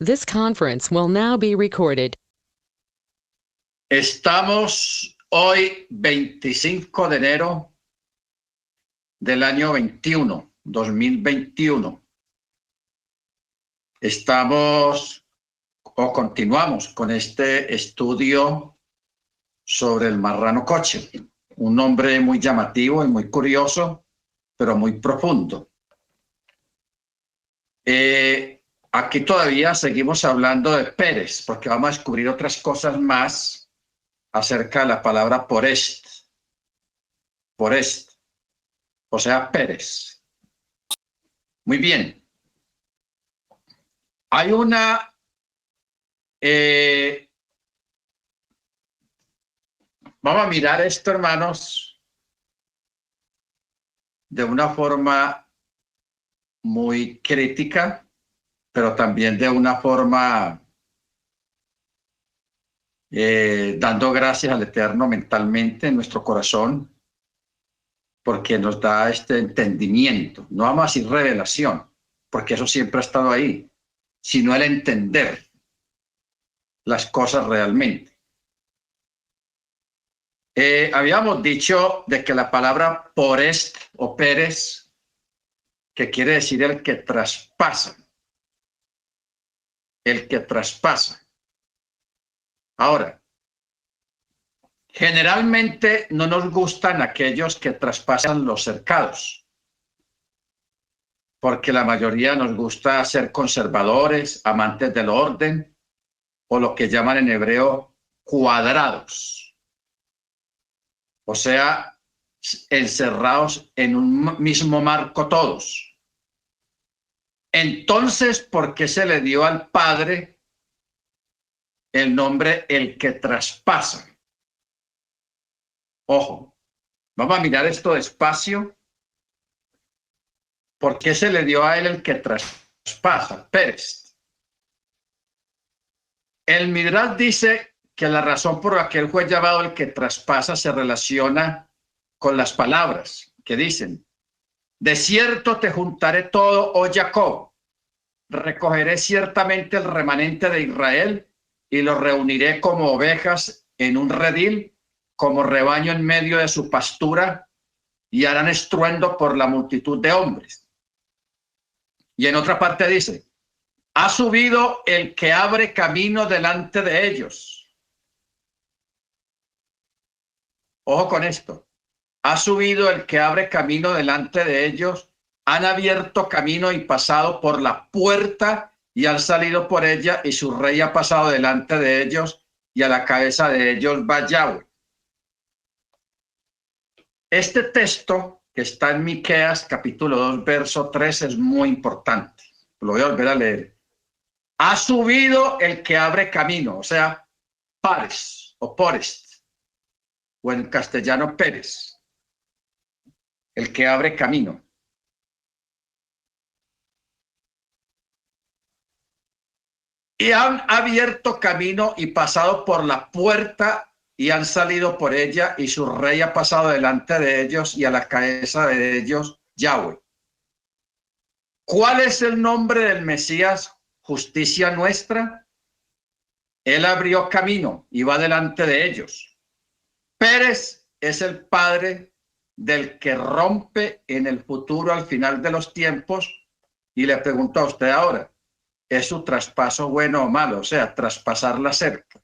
This conference will now be recorded. Estamos hoy 25 de enero del año 2021. Continuamos con este estudio sobre el marrano coche, un nombre muy llamativo y muy curioso, pero muy profundo. Aquí todavía seguimos hablando de Pérez, porque vamos a descubrir otras cosas más acerca de la palabra porest, o sea, Pérez. Muy bien. Hay una vamos a mirar esto, hermanos, de una forma muy crítica, pero también de una forma dando gracias al Eterno mentalmente en nuestro corazón, porque nos da este entendimiento, no vamos a decir revelación, porque eso siempre ha estado ahí, sino el entender las cosas realmente. Habíamos dicho de que la palabra porest o Pérez, que quiere decir el que traspasa. Ahora, generalmente no nos gustan aquellos que traspasan los cercados, porque la mayoría nos gusta ser conservadores, amantes del orden, o lo que llaman en hebreo cuadrados. O sea, encerrados en un mismo marco todos. Entonces, ¿por qué se le dio al Padre el nombre el que traspasa? Ojo, vamos a mirar esto despacio. ¿Por qué se le dio a él el que traspasa? Pérez. El Midrash dice que la razón por la que él fue llamado el que traspasa se relaciona con las palabras que dicen: de cierto te juntaré todo, oh Jacob, recogeré ciertamente el remanente de Israel y los reuniré como ovejas en un redil, como rebaño en medio de su pastura, y harán estruendo por la multitud de hombres. Y en otra parte dice: ha subido el que abre camino delante de ellos. Ojo con esto. Ha subido el que abre camino delante de ellos. Han abierto camino y pasado por la puerta y han salido por ella, y su rey ha pasado delante de ellos, y a la cabeza de ellos va Yahweh. Este texto que está en Miqueas capítulo 2 verso 3 es muy importante. Lo voy a volver a leer. Ha subido el que abre camino, o sea, pares o porest, o en castellano Pérez, el que abre camino. Y han abierto camino y pasado por la puerta y han salido por ella, y su rey ha pasado delante de ellos, y a la cabeza de ellos Yahweh. ¿Cuál es el nombre del Mesías? Justicia nuestra. Él abrió camino y va delante de ellos. Pérez es el padre del que rompe en el futuro al final de los tiempos. Y le pregunto a usted ahora, ¿es su traspaso bueno o malo? O sea, traspasar la cerca.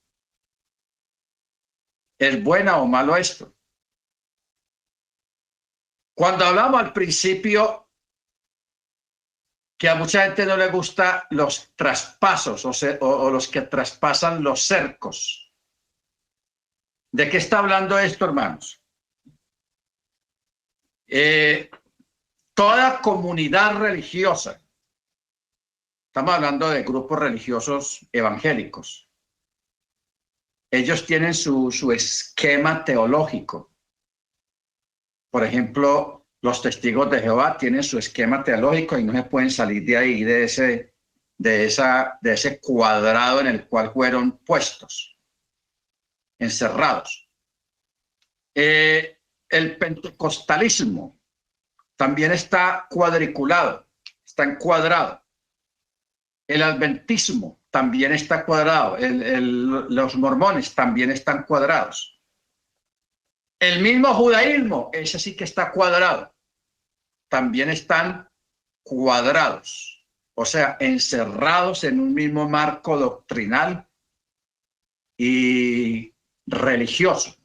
¿Es buena o malo esto? Cuando hablamos al principio que a mucha gente no le gusta los traspasos, o los que traspasan los cercos. ¿De qué está hablando esto, hermanos? Toda comunidad religiosa, estamos hablando de grupos religiosos evangélicos, ellos tienen su esquema teológico. Por ejemplo, los testigos de Jehová tienen su esquema teológico y no se pueden salir de ahí, de ese cuadrado en el cual fueron puestos, encerrados. El pentecostalismo también está cuadriculado, está encuadrado. El adventismo también está cuadrado. Los mormones también están cuadrados. El mismo judaísmo, ese sí que está cuadrado. También están cuadrados. O sea, encerrados en un mismo marco doctrinal y religioso.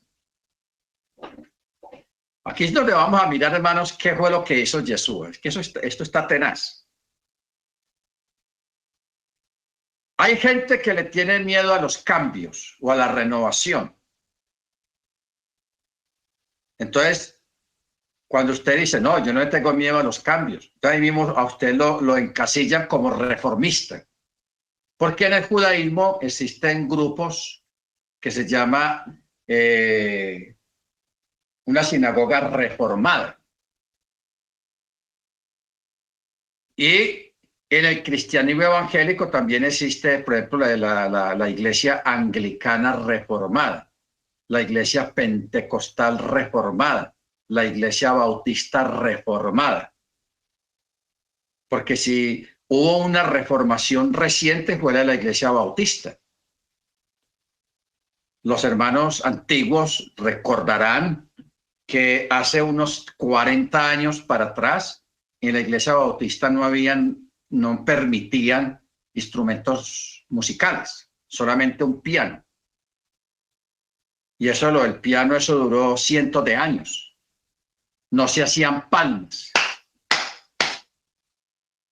Aquí es donde vamos a mirar, hermanos, qué fue lo que hizo Jesús. Es que esto está tenaz. Hay gente que le tiene miedo a los cambios o a la renovación. Entonces, cuando usted dice, no, yo no le tengo miedo a los cambios, entonces ahí mismo a usted lo encasillan como reformista. Porque en el judaísmo existen grupos que se llama una sinagoga reformada. Y en el cristianismo evangélico también existe, por ejemplo, la iglesia anglicana reformada, la iglesia pentecostal reformada, la iglesia bautista reformada. Porque si hubo una reformación reciente fue la iglesia bautista. Los hermanos antiguos recordarán que hace unos 40 años para atrás en la iglesia bautista no permitían instrumentos musicales, solamente un piano. Y eso, el piano, eso duró cientos de años. No se hacían palmas.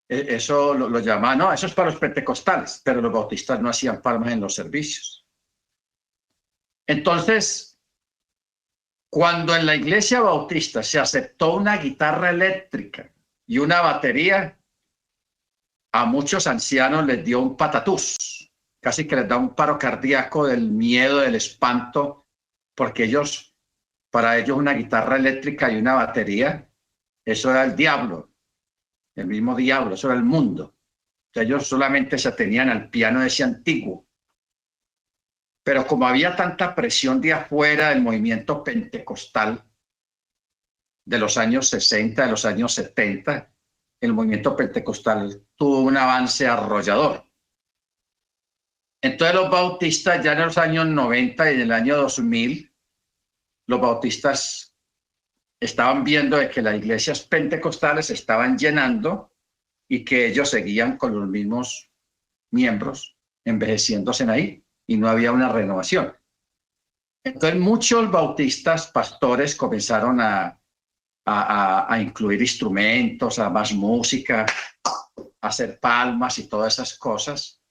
Eso lo llamaban, no, eso es para los pentecostales, pero los bautistas no hacían palmas en los servicios. Entonces, cuando en la iglesia bautista se aceptó una guitarra eléctrica y una batería, a muchos ancianos les dio un patatús, casi que les da un paro cardíaco del miedo, del espanto, porque para ellos una guitarra eléctrica y una batería, eso era el diablo, el mismo diablo, eso era el mundo. Entonces ellos solamente se atenían al piano de ese antiguo. Pero como había tanta presión de afuera del movimiento pentecostal de los años 60, de los años 70, el movimiento pentecostal tuvo un avance arrollador. Entonces los bautistas ya en los años 90 y en el año 2000, los bautistas estaban viendo de que las iglesias pentecostales se estaban llenando y que ellos seguían con los mismos miembros envejeciéndose ahí y no había una renovación. Entonces muchos bautistas, pastores, comenzaron a incluir instrumentos, a más música, a hacer palmas y todas esas cosas,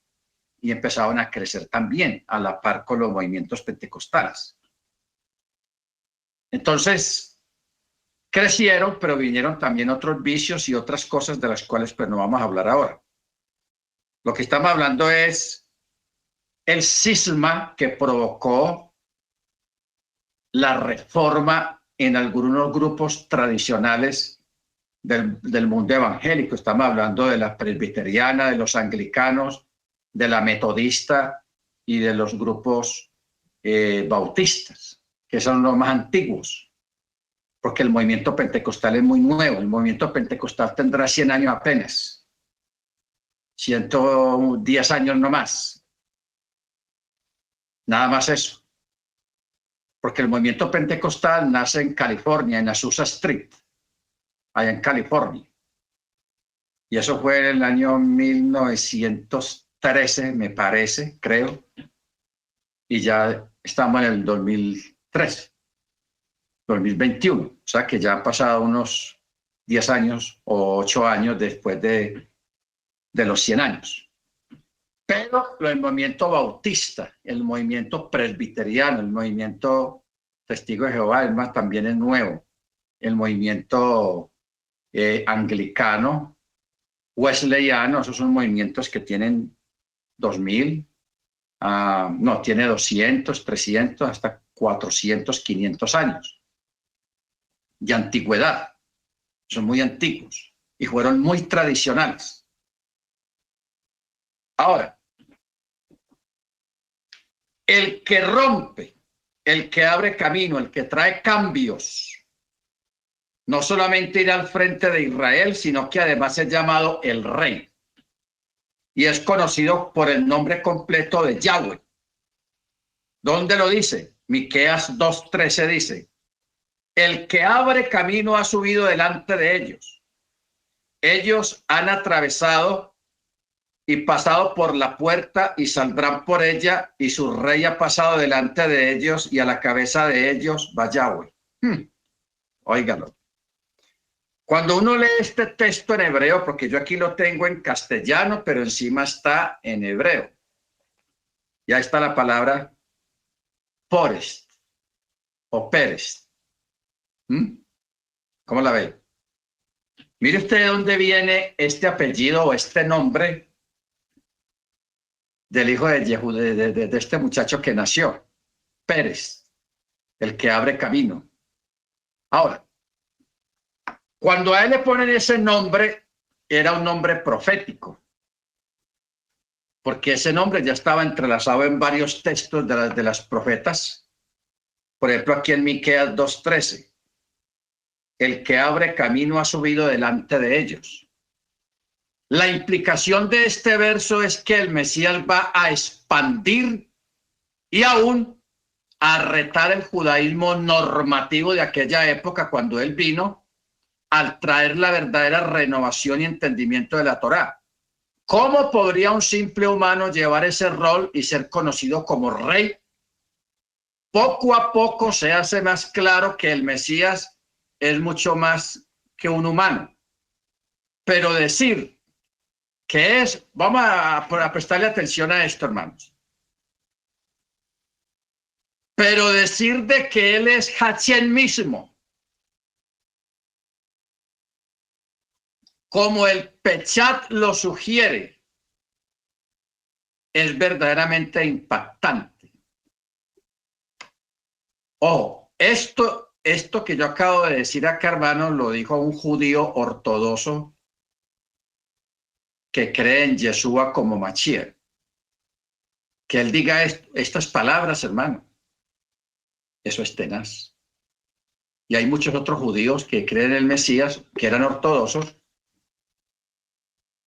y empezaron a crecer también a la par con los movimientos pentecostales. Entonces, crecieron, pero vinieron también otros vicios y otras cosas de las cuales pues no vamos a hablar ahora. Lo que estamos hablando es el cisma que provocó la reforma en algunos grupos tradicionales del mundo evangélico. Estamos hablando de la presbiteriana, de los anglicanos, de la metodista y de los grupos bautistas, que son los más antiguos, porque el movimiento pentecostal es muy nuevo. El movimiento pentecostal tendrá 100 años apenas, 110 años no más. Nada más eso. Porque el movimiento pentecostal nace en California, en Azusa Street, allá en California. Y eso fue en el año 1913, me parece, creo. Y ya estamos en el 2013, 2021. O sea que ya han pasado unos 10 años o 8 años después de los 100 años. Pero el movimiento bautista, el movimiento presbiteriano, el movimiento Testigo de Jehová, además, también es nuevo. El movimiento anglicano, wesleyano, esos son movimientos que tienen 2000, no, tiene 200, 300, hasta 400, 500 años de antigüedad. Son muy antiguos y fueron muy tradicionales. Ahora, el que rompe, el que abre camino, el que trae cambios, no solamente irá al frente de Israel, sino que además es llamado el rey. y es conocido por el nombre completo de Yahweh. ¿Dónde lo dice? Miqueas 2:13 dice: el que abre camino ha subido delante de ellos. Ellos han atravesado y pasado por la puerta y saldrán por ella, y su rey ha pasado delante de ellos, y a la cabeza de ellos va Yahweh. Óigalo. Cuando uno lee este texto en hebreo, porque yo aquí lo tengo en castellano, pero encima está en hebreo. Ya está la palabra Porest o Perest. ¿Cómo la ve? Mire usted de dónde viene este apellido o este nombre del hijo de Jehú, de este muchacho que nació, Pérez, el que abre camino. Ahora, cuando a él le ponen ese nombre, era un nombre profético, porque ese nombre ya estaba entrelazado en varios textos de las profetas. Por ejemplo, aquí en Miqueas 2:13, el que abre camino ha subido delante de ellos. La implicación de este verso es que el Mesías va a expandir y aún a retar el judaísmo normativo de aquella época cuando él vino, al traer la verdadera renovación y entendimiento de la Torá. ¿Cómo podría un simple humano llevar ese rol y ser conocido como rey? Poco a poco se hace más claro que el Mesías es mucho más que un humano. Pero decir que es, vamos a prestarle atención a esto, hermanos. Pero decir de que él es Hachén mismo, como el Pechat lo sugiere, es verdaderamente impactante. Ojo, esto que yo acabo de decir acá, hermano, lo dijo un judío ortodoxo que cree en Yeshua como Mashiach. Que él diga estas palabras, hermano, eso es tenaz. Y hay muchos otros judíos que creen en el Mesías, que eran ortodoxos,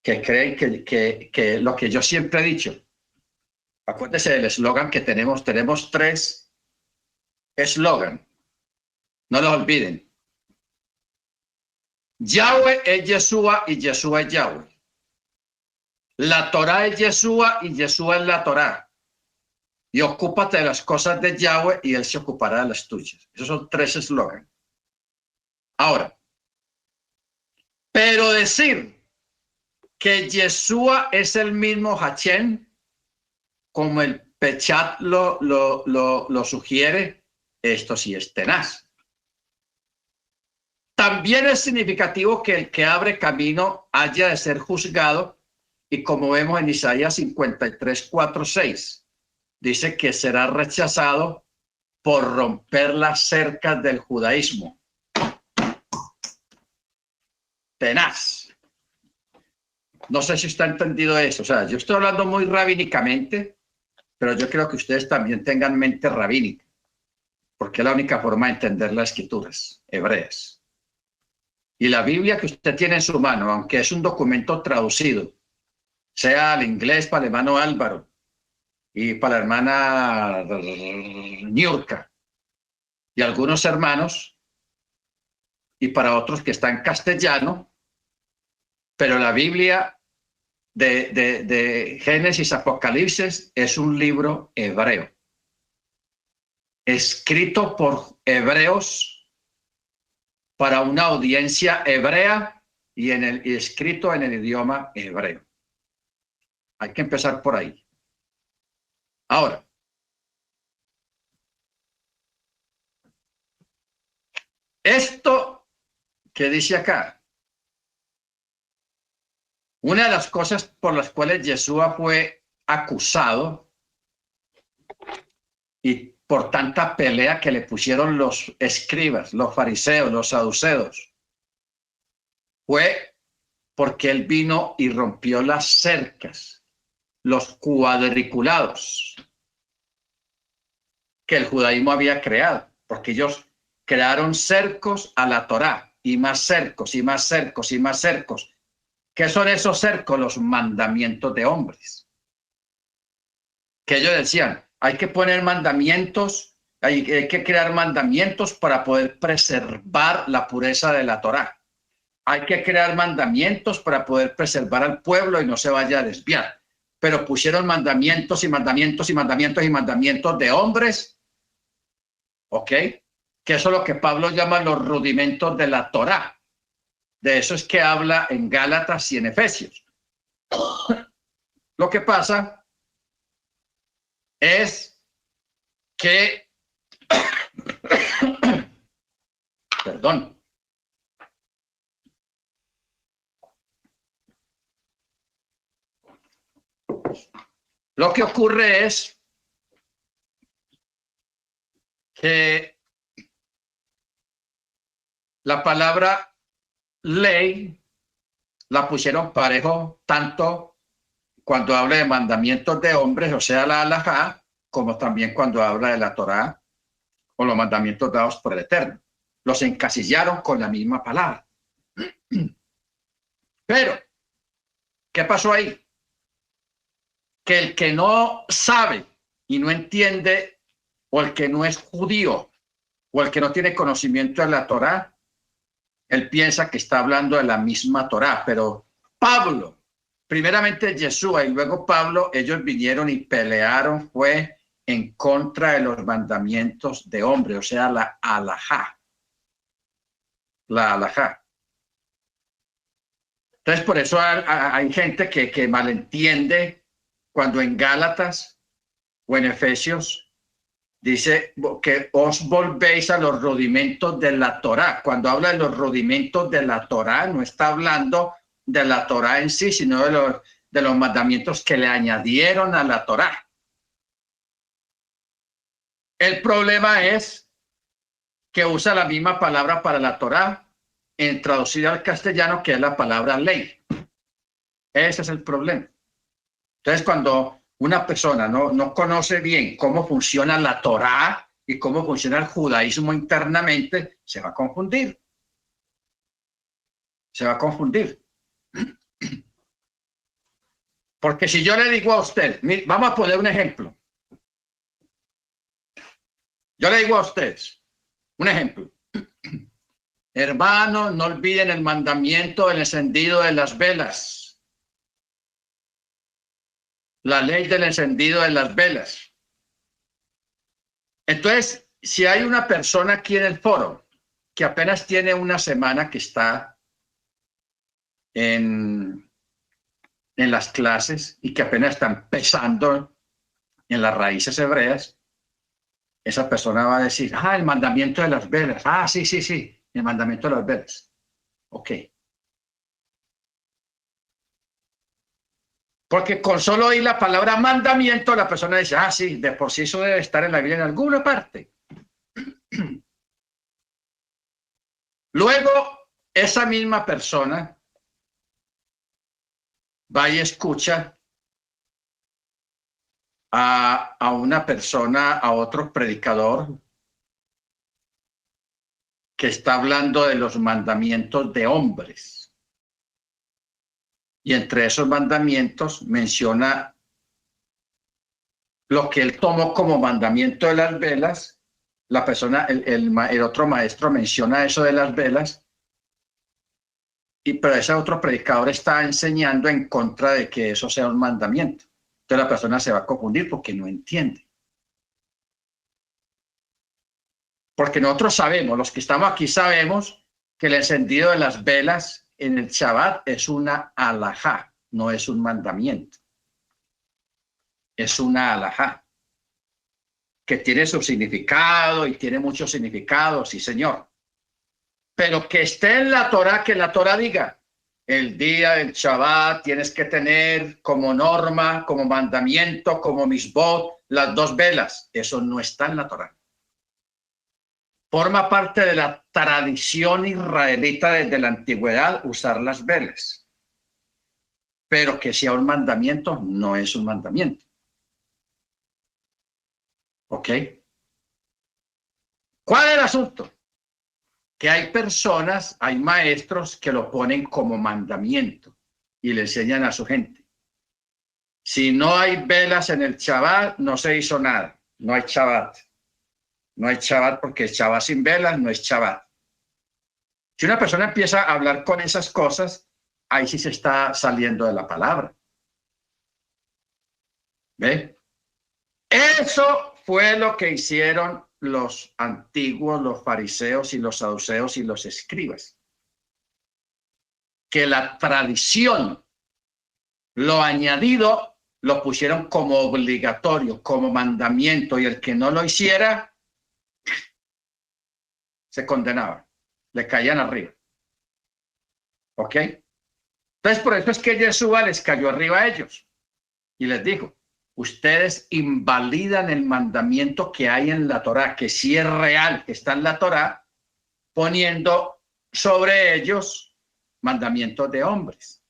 que creen que lo que yo siempre he dicho. Acuérdense del eslogan que tenemos 3 eslogan. No los olviden. Yahweh es Yeshua y Yeshua es Yahweh. La Torá es Yeshua y Yeshua es la Torá. Y ocúpate de las cosas de Yahweh y él se ocupará de las tuyas. Esos son 3 eslogans. Ahora, pero decir que Yeshua es el mismo Hachén, como el Pechat lo sugiere, esto sí es tenaz. También es significativo que el que abre camino haya de ser juzgado, y como vemos en Isaías 53, 4, 6, dice que será rechazado por romper las cercas del judaísmo. Tenaz. No sé si usted ha entendido eso. O sea, yo estoy hablando muy rabínicamente, pero yo creo que ustedes también tengan mente rabínica, porque es la única forma de entender las escrituras hebreas. Y la Biblia que usted tiene en su mano, aunque es un documento traducido, sea al inglés para el hermano Álvaro y para la hermana Niurka y algunos hermanos, y para otros que está en castellano, pero la Biblia de Génesis, Apocalipsis es un libro hebreo, escrito por hebreos para una audiencia hebrea y escrito en el idioma hebreo. Hay que empezar por ahí. Ahora, esto que dice acá, una de las cosas por las cuales Yeshua fue acusado y por tanta pelea que le pusieron los escribas, los fariseos, los saduceos, fue porque él vino y rompió las cercas, los cuadriculados que el judaísmo había creado, porque ellos crearon cercos a la Torá, y más cercos, y más cercos, y más cercos. ¿Qué son esos cercos? Los mandamientos de hombres. Que ellos decían, hay que poner mandamientos, hay que crear mandamientos para poder preservar la pureza de la Torá. Hay que crear mandamientos para poder preservar al pueblo y no se vaya a desviar. Pero pusieron mandamientos y mandamientos y mandamientos y mandamientos de hombres, ¿ok? Que eso es lo que Pablo llama los rudimentos de la Torá. De eso es que habla en Gálatas y en Efesios. Lo que pasa es que, perdón, lo que ocurre es que la palabra ley la pusieron parejo tanto cuando habla de mandamientos de hombres, o sea, la halajá, como también cuando habla de la Torá o los mandamientos dados por el Eterno. Los encasillaron con la misma palabra. Pero, ¿qué pasó ahí? Que el que no sabe y no entiende, o el que no es judío, o el que no tiene conocimiento de la Torá, él piensa que está hablando de la misma Torá, pero Pablo, primeramente Yeshua y luego Pablo, ellos vinieron y pelearon, fue en contra de los mandamientos de hombre, o sea, la halajá. La halajá. Entonces, por eso hay gente que malentiende cuando en Gálatas o en Efesios dice que os volvéis a los rudimentos de la Torá. Cuando habla de los rudimentos de la Torá, no está hablando de la Torá en sí, sino de los mandamientos que le añadieron a la Torá. El problema es que usa la misma palabra para la Torá en traducida al castellano, que es la palabra ley. Ese es el problema. Entonces, cuando una persona no conoce bien cómo funciona la Torá y cómo funciona el judaísmo internamente, se va a confundir. Se va a confundir. Porque si yo le digo a usted, vamos a poner un ejemplo. Yo le digo a ustedes, un ejemplo. Hermanos, no olviden el mandamiento del encendido de las velas. La ley del encendido de las velas. Entonces, si hay una persona aquí en el foro que apenas tiene una semana que está en las clases y que apenas está empezando en las raíces hebreas, esa persona va a decir, el mandamiento de las velas. Sí, el mandamiento de las velas. Ok. Porque con solo oír la palabra mandamiento, la persona dice, sí, de por sí eso debe estar en la Biblia en alguna parte. Luego, esa misma persona va y escucha a una persona, a otro predicador, que está hablando de los mandamientos de hombres. Y entre esos mandamientos menciona lo que él tomó como mandamiento de las velas. La persona, el otro maestro menciona eso de las velas, pero ese otro predicador está enseñando en contra de que eso sea un mandamiento. Entonces la persona se va a confundir porque no entiende. Porque nosotros sabemos, los que estamos aquí sabemos que el encendido de las velas en el Shabbat es una halajá, no es un mandamiento. Es una halajá que tiene su significado y tiene muchos significados, sí, señor. Pero que esté en la Torá, que la Torá diga, el día del Shabbat tienes que tener como norma, como mandamiento, como misbot, las 2 velas. Eso no está en la Torá. Forma parte de la tradición israelita desde la antigüedad usar las velas. Pero que sea un mandamiento, no es un mandamiento. ¿Ok? ¿Cuál es el asunto? Que hay personas, hay maestros que lo ponen como mandamiento. y le enseñan a su gente. Si no hay velas en el Shabbat, no se hizo nada. No hay Shabbat. No hay Shabbat porque el Shabbat sin velas no es Shabbat. Si una persona empieza a hablar con esas cosas, ahí sí se está saliendo de la palabra. ¿Ve? Eso fue lo que hicieron los antiguos, los fariseos y los saduceos y los escribas. Que la tradición, lo añadido, lo pusieron como obligatorio, como mandamiento, y el que no lo hiciera, se condenaba, le caían arriba. ¿Ok? Entonces, por eso es que Yeshua les cayó arriba a ellos y les dijo, ustedes invalidan el mandamiento que hay en la Torá, que sí es real, que está en la Torá, poniendo sobre ellos mandamientos de hombres,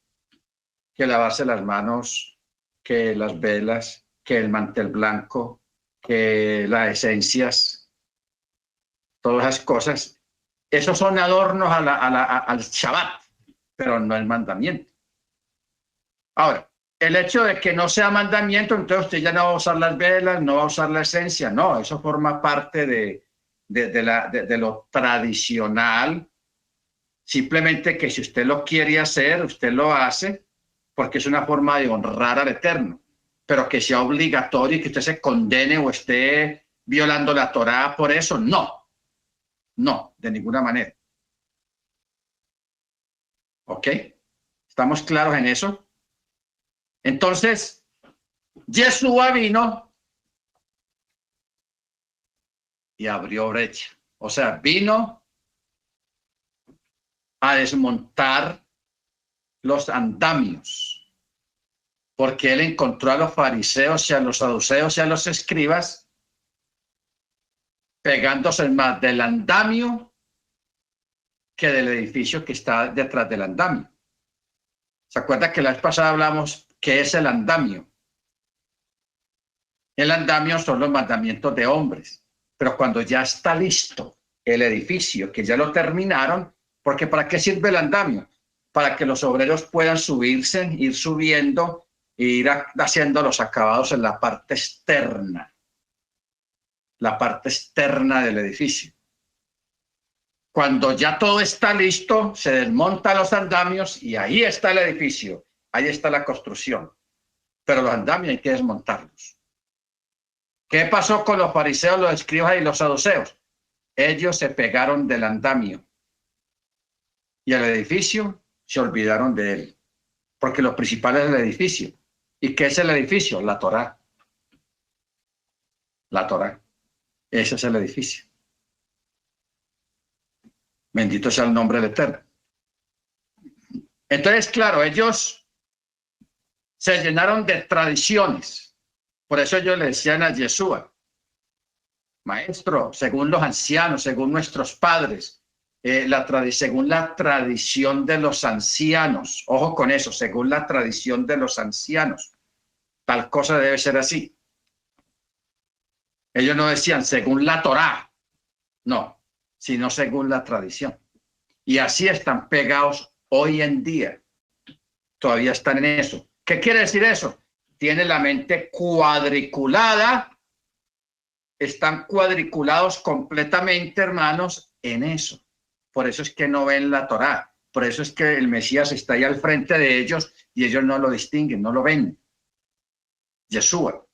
que lavarse las manos, que las velas, que el mantel blanco, que las esencias, todas esas cosas, esos son adornos al Shabbat, pero no el mandamiento. Ahora, el hecho de que no sea mandamiento, entonces usted ya no va a usar las velas, no va a usar la esencia, no, eso forma parte de lo tradicional. Simplemente que si usted lo quiere hacer, usted lo hace, porque es una forma de honrar al Eterno, pero que sea obligatorio y que usted se condene o esté violando la Torá por eso, no, de ninguna manera. ¿Ok? ¿Estamos claros en eso? Entonces, Yeshua vino y abrió brecha. O sea, vino a desmontar los andamios, porque él encontró a los fariseos y a los saduceos y a los escribas pegándose más del andamio que del edificio que está detrás del andamio. ¿Se acuerda que la vez pasada hablamos qué es el andamio? El andamio son los mandamientos de hombres, pero cuando ya está listo el edificio, que ya lo terminaron, porque ¿para qué sirve el andamio? Para que los obreros puedan subirse, ir subiendo e ir haciendo los acabados en la parte externa del edificio. Cuando ya todo está listo, se desmontan los andamios y ahí está el edificio, ahí está la construcción. Pero los andamios hay que desmontarlos. ¿Qué pasó con los fariseos, los escribas y los saduceos? Ellos se pegaron del andamio y el edificio se olvidaron de él, porque lo principal es el edificio. ¿Y qué es el edificio? La Torá. La Torá. Ese es el edificio. Bendito sea el nombre del Eterno. Entonces, claro, ellos se llenaron de tradiciones. Por eso ellos le decían a Yeshua, maestro, según los ancianos, según nuestros padres, según la tradición de los ancianos, ojo con eso, según la tradición de los ancianos, tal cosa debe ser así. Ellos no decían según la Torá, no, sino según la tradición. Y así están pegados hoy en día. Todavía están en eso. ¿Qué quiere decir eso? Tiene la mente cuadriculada, están cuadriculados completamente, hermanos, en eso. Por eso es que no ven la Torá. Por eso es que el Mesías está ahí al frente de ellos y ellos no lo distinguen, no lo ven. Yeshua.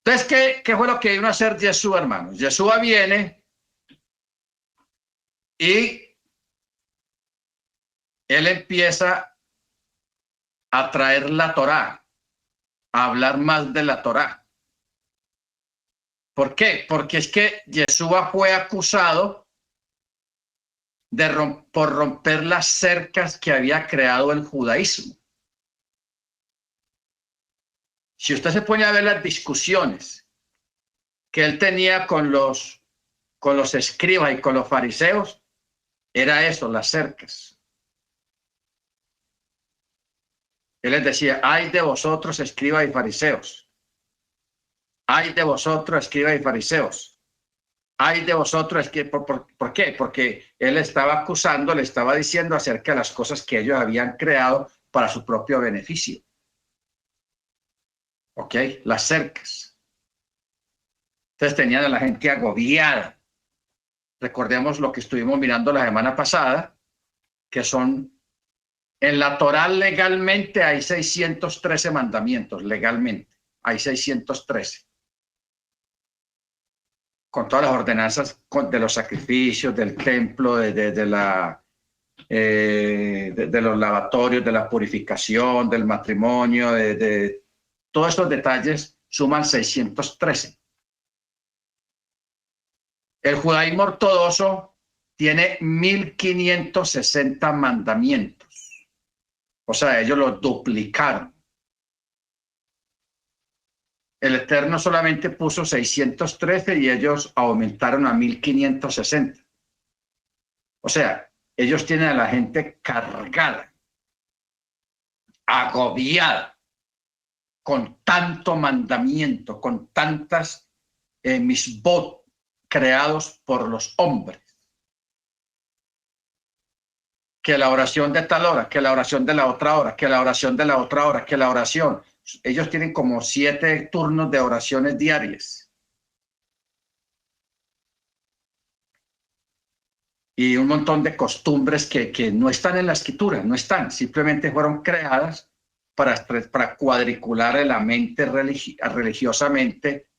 Entonces, ¿qué fue lo que vino a hacer Yeshua, hermanos? Yeshua viene y él empieza a traer la Torá, a hablar más de la Torá. ¿Por qué? Porque es que Yeshua fue acusado por romper las cercas que había creado el judaísmo. Si usted se pone a ver las discusiones que él tenía con los escribas y con los fariseos, era eso, las cercas. Él les decía, ay de vosotros, escribas y fariseos. Ay de vosotros, escribas y fariseos. Ay de vosotros, es que, ¿por qué? Porque él estaba acusando, le estaba diciendo acerca de las cosas que ellos habían creado para su propio beneficio. ¿Ok? Las cercas. Entonces tenían a la gente agobiada. Recordemos lo que estuvimos mirando la semana pasada, que son, en la Torá legalmente hay 613 mandamientos, legalmente, hay 613. Con todas las ordenanzas de los sacrificios, del templo, de los lavatorios, de la purificación, del matrimonio, de todos estos detalles suman 613. El judaísmo ortodoxo tiene 1560 mandamientos. O sea, ellos los duplicaron. El Eterno solamente puso 613 y ellos aumentaron a 1560. O sea, ellos tienen a la gente cargada, agobiada, con tanto mandamiento, con tantas misbot creados por los hombres. Que la oración de tal hora, que la oración de la otra hora, que la oración de la otra hora, que la oración. Ellos tienen como 7 turnos de oraciones diarias. Y un montón de costumbres que no están en la escritura, no están, simplemente fueron creadas para cuadricular la mente religiosamente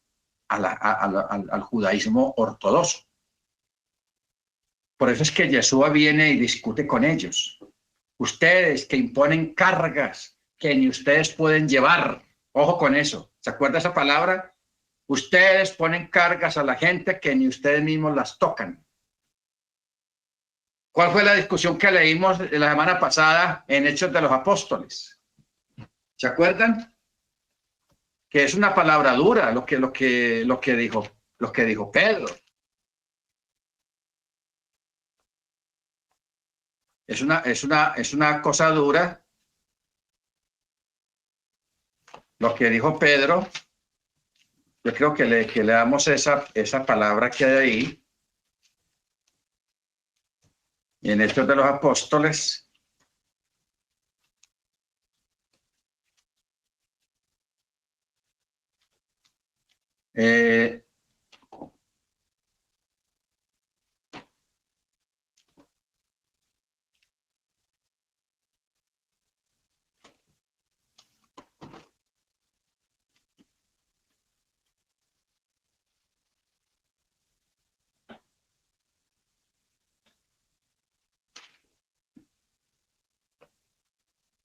al judaísmo ortodoxo. Por eso es que Yeshua viene y discute con ellos. Ustedes que imponen cargas que ni ustedes pueden llevar. Ojo con eso. ¿Se acuerda esa palabra? Ustedes ponen cargas a la gente que ni ustedes mismos las tocan. ¿Cuál fue la discusión que leímos la semana pasada en Hechos de los Apóstoles? ¿Se acuerdan? Que es una palabra dura lo que dijo Pedro. Es una cosa dura lo que dijo Pedro. Yo creo que le damos esa palabra que hay ahí. Y en Hechos de los Apóstoles, eh,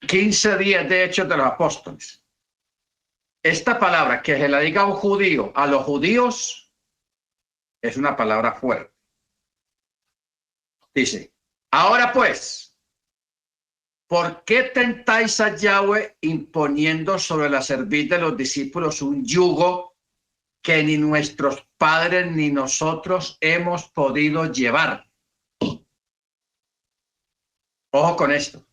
$15 de Hechos de los Apóstoles. Esta palabra, que se la diga a un judío, a los judíos, es una palabra fuerte. Dice, ahora pues, ¿por qué tentáis a Yahweh imponiendo sobre la cerviz de los discípulos un yugo que ni nuestros padres ni nosotros hemos podido llevar? Ojo con esto.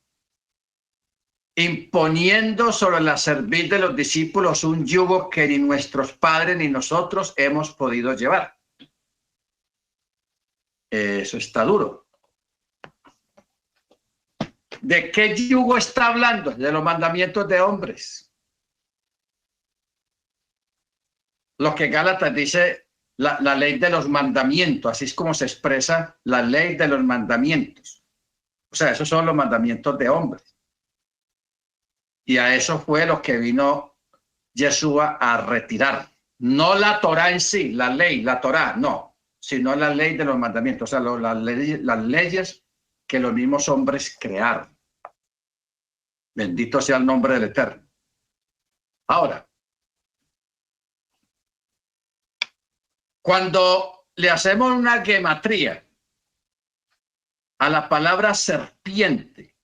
Imponiendo sobre la cerviz de los discípulos un yugo que ni nuestros padres ni nosotros hemos podido llevar. Eso está duro. ¿De qué yugo está hablando? De los mandamientos de hombres. Lo que Gálatas dice, la ley de los mandamientos, así es como se expresa la ley de los mandamientos. O sea, esos son los mandamientos de hombres. Y a eso fue lo que vino Yeshua a retirar. No la Torá en sí, la ley, la Torá, no, sino la ley de los mandamientos, o sea, las leyes que los mismos hombres crearon. Bendito sea el nombre del Eterno. Ahora, cuando le hacemos una gematría a la palabra serpiente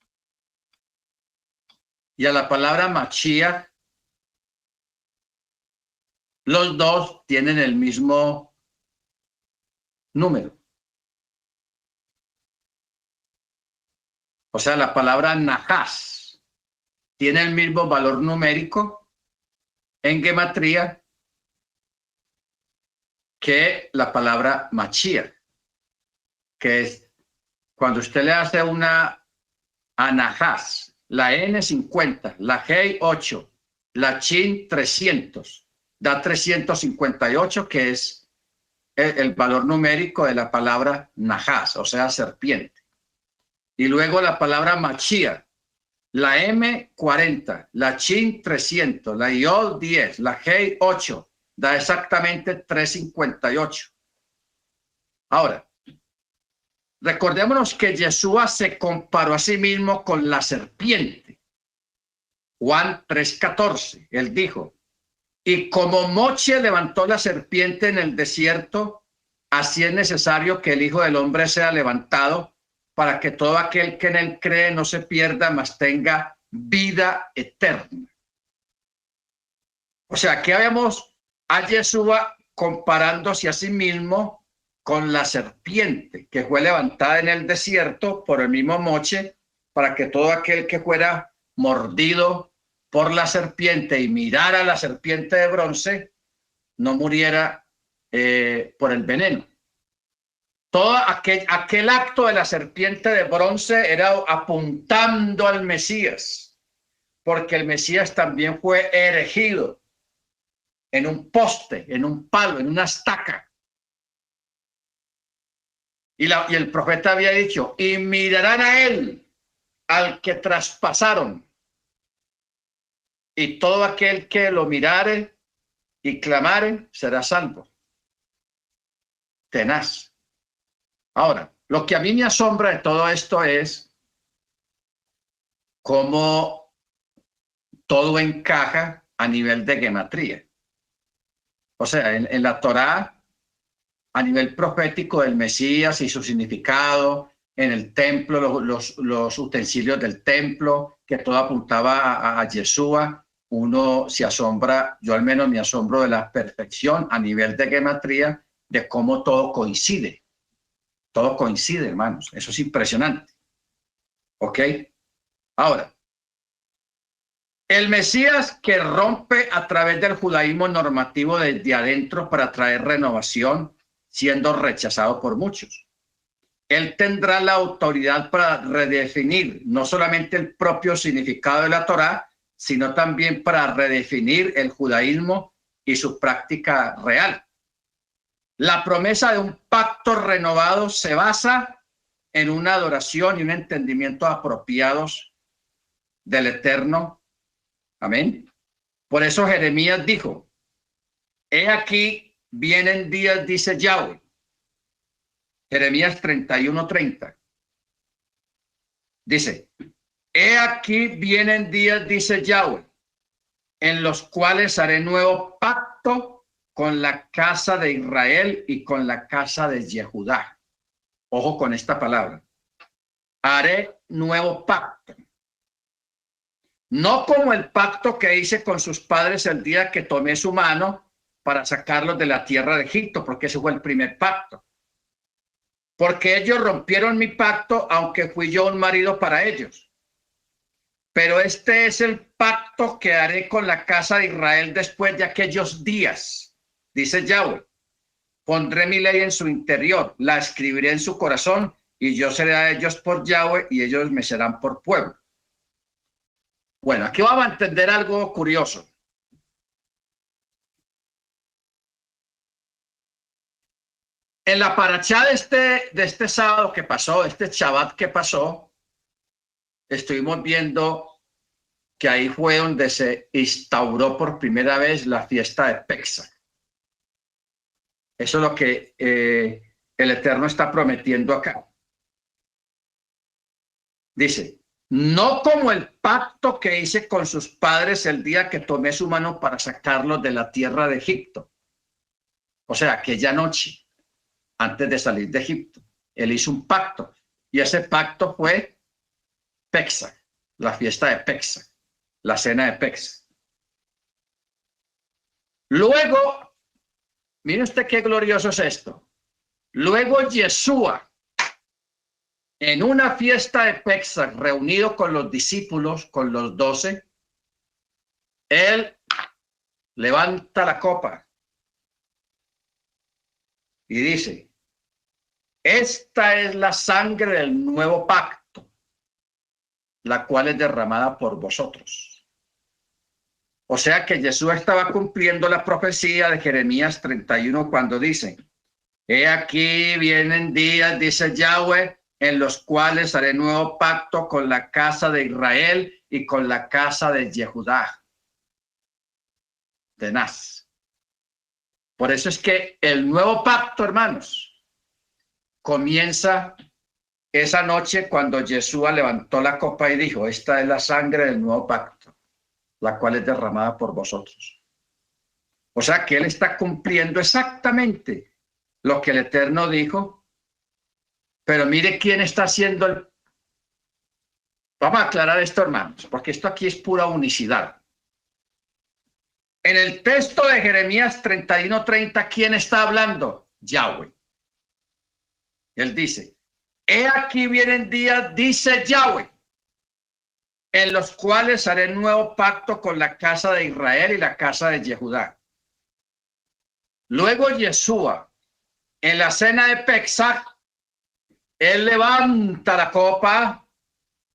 y a la palabra Mashiach, los dos tienen el mismo número. O sea, la palabra Najas tiene el mismo valor numérico en gematría que la palabra Mashiach, que es cuando usted le hace una Anahás, la N 50, la G 8, la Chin 300, da 358, que es el valor numérico de la palabra Nahás, o sea, serpiente. Y luego la palabra Mashiach, la M 40, la Chin 300, la Yod 10, la G 8, da exactamente 358. Ahora, recordémonos que Yeshua se comparó a sí mismo con la serpiente. Juan 3:14, él dijo, y como Moche levantó la serpiente en el desierto, así es necesario que el Hijo del Hombre sea levantado para que todo aquel que en él cree no se pierda, mas tenga vida eterna. O sea, aquí vemos a Yeshua comparándose a sí mismo con la serpiente que fue levantada en el desierto por el mismo Moche, para que todo aquel que fuera mordido por la serpiente y mirara a la serpiente de bronce no muriera por el veneno. Todo aquel acto de la serpiente de bronce era apuntando al Mesías, porque el Mesías también fue erigido en un poste, en un palo, en una estaca. Y el profeta había dicho, y mirarán a él, al que traspasaron, y todo aquel que lo mirare y clamare será salvo. Tenaz. Ahora, lo que a mí me asombra de todo esto es cómo todo encaja a nivel de gematría. O sea, en la Torá, a nivel profético del Mesías y su significado, en el templo, los utensilios del templo, que todo apuntaba a Yeshua, uno se asombra, yo al menos me asombro de la perfección a nivel de gematría, de cómo todo coincide. Todo coincide, hermanos. Eso es impresionante. ¿Ok? Ahora, el Mesías que rompe a través del judaísmo normativo desde adentro para traer renovación, siendo rechazado por muchos. Él tendrá la autoridad para redefinir no solamente el propio significado de la Torá, sino también para redefinir el judaísmo y su práctica real. La promesa de un pacto renovado se basa en una adoración y un entendimiento apropiados del Eterno. Amén. Por eso Jeremías dijo, he aquí vienen días, dice Yahweh. Jeremías 31:30. Dice, he aquí vienen días, dice Yahweh, en los cuales haré nuevo pacto con la casa de Israel y con la casa de Yehudá. Ojo con esta palabra. Haré nuevo pacto. No como el pacto que hice con sus padres el día que tomé su mano para sacarlos de la tierra de Egipto, porque ese fue el primer pacto. Porque ellos rompieron mi pacto, aunque fui yo un marido para ellos. Pero este es el pacto que haré con la casa de Israel después de aquellos días, dice Yahweh. Pondré mi ley en su interior, la escribiré en su corazón, y yo seré a ellos por Yahweh, y ellos me serán por pueblo. Bueno, aquí vamos a entender algo curioso. En la parachá de este sábado que pasó, este Shabbat que pasó, estuvimos viendo que ahí fue donde se instauró por primera vez la fiesta de Pesaj. Eso es lo que el Eterno está prometiendo acá. Dice, no como el pacto que hice con sus padres el día que tomé su mano para sacarlos de la tierra de Egipto. O sea, aquella noche, antes de salir de Egipto, él hizo un pacto. Y ese pacto fue Pesaj, la fiesta de Pesaj, la cena de Pesaj. Luego, mire usted qué glorioso es esto. Luego Yeshua, en una fiesta de Pesaj, reunido con los discípulos, con los 12, él levanta la copa y dice, esta es la sangre del nuevo pacto, la cual es derramada por vosotros. O sea que Jesús estaba cumpliendo la profecía de Jeremías 31 cuando dice, he aquí vienen días, dice Yahweh, en los cuales haré nuevo pacto con la casa de Israel y con la casa de Yehudá. Tenaz. Por eso es que el nuevo pacto, hermanos, comienza esa noche cuando Yeshua levantó la copa y dijo, esta es la sangre del nuevo pacto, la cual es derramada por vosotros. O sea que él está cumpliendo exactamente lo que el Eterno dijo, pero mire quién está haciendo el... Vamos a aclarar esto, hermanos, porque esto aquí es pura unicidad. En el texto de Jeremías 31:30, ¿quién está hablando? Yahweh. Él dice, he aquí vienen días, dice Yahweh, en los cuales haré nuevo pacto con la casa de Israel y la casa de Yehudá. Luego Yeshua, en la cena de Pesach, él levanta la copa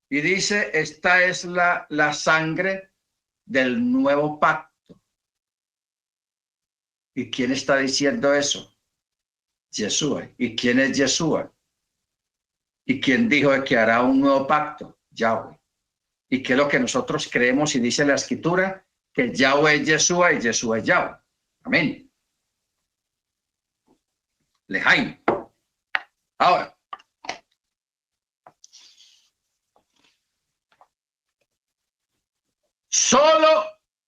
y dice, esta es la sangre del nuevo pacto. ¿Y quién está diciendo eso? Yeshua. ¿Y quién es Yeshua? ¿Y quién dijo que hará un nuevo pacto? Yahweh. ¿Y qué es lo que nosotros creemos y dice la Escritura? Que Yahweh es Yeshua y Yeshua es Yahweh. Amén. Lejaim. Ahora, solo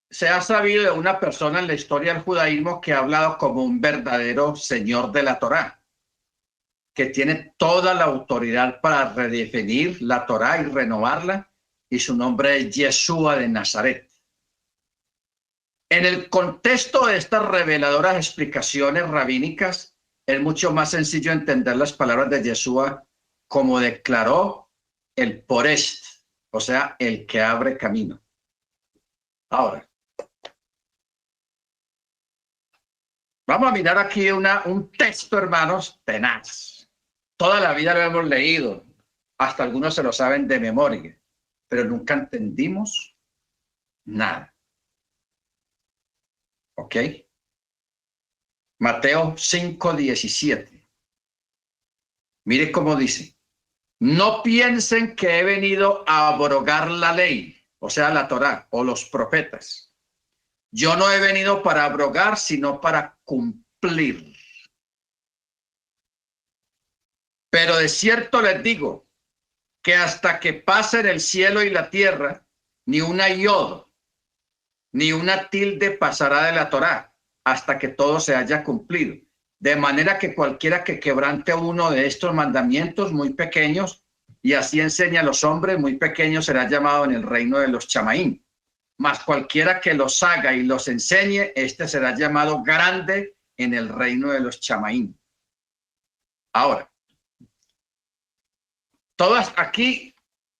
se ha sabido de una persona en la historia del judaísmo que ha hablado como un verdadero señor de la Torá, que tiene toda la autoridad para redefinir la Torá y renovarla, y su nombre es Yeshua de Nazaret. En el contexto de estas reveladoras explicaciones rabínicas, es mucho más sencillo entender las palabras de Yeshua como declaró el Porest, o sea, el que abre camino. Ahora, vamos a mirar aquí un texto, hermanos, tenaz. Toda la vida lo hemos leído, hasta algunos se lo saben de memoria, pero nunca entendimos nada. ¿Ok? Mateo 5:17. Mire cómo dice. No piensen que he venido a abrogar la ley, o sea, la Torá o los profetas. Yo no he venido para abrogar, sino para cumplir. Pero de cierto les digo que hasta que pasen el cielo y la tierra, ni una iota, ni una tilde pasará de la Torá, hasta que todo se haya cumplido. De manera que cualquiera que quebrante uno de estos mandamientos muy pequeños, y así enseña a los hombres muy pequeños, será llamado en el reino de los chamaín. Mas cualquiera que los haga y los enseñe, este será llamado grande en el reino de los chamaín. Ahora, todas aquí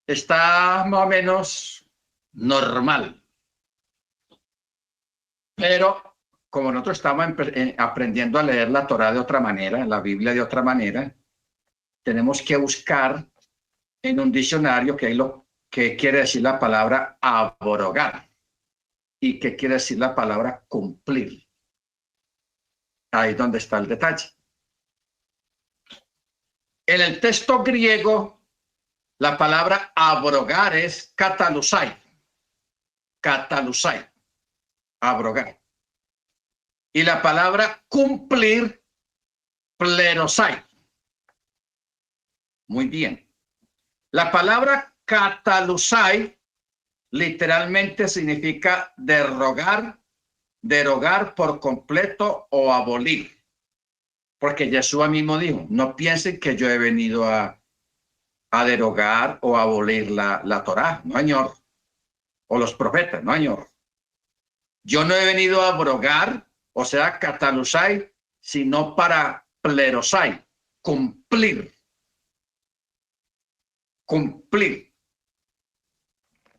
está más o menos normal. Pero como nosotros estamos aprendiendo a leer la Torá de otra manera, la Biblia de otra manera, tenemos que buscar en un diccionario qué es lo que quiere decir la palabra abrogar y qué quiere decir la palabra cumplir. Ahí es donde está el detalle. En el texto griego, la palabra abrogar es katalusai. Katalusai. Abrogar. Y la palabra cumplir, plerosai. Muy bien. La palabra katalusai literalmente significa derogar por completo o abolir. Porque Yeshua mismo dijo, no piensen que yo he venido a derogar o abolir la Torá, no, señor. O los profetas, no, señor. Yo no he venido a abrogar, o sea, katalusai, sino para plerosai, cumplir. Cumplir.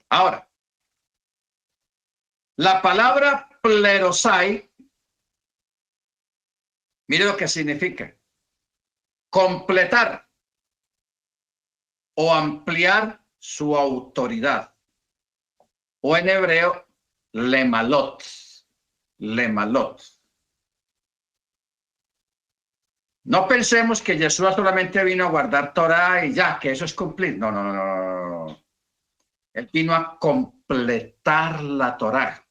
Ahora, la palabra plerosai, Mire lo que significa. Completar o ampliar su autoridad. O en hebreo, lemalot. Lemalot. No pensemos que Yeshua solamente vino a guardar Torah y ya, que eso es cumplir. No, no, no, no, no. Él vino a completar la Torah.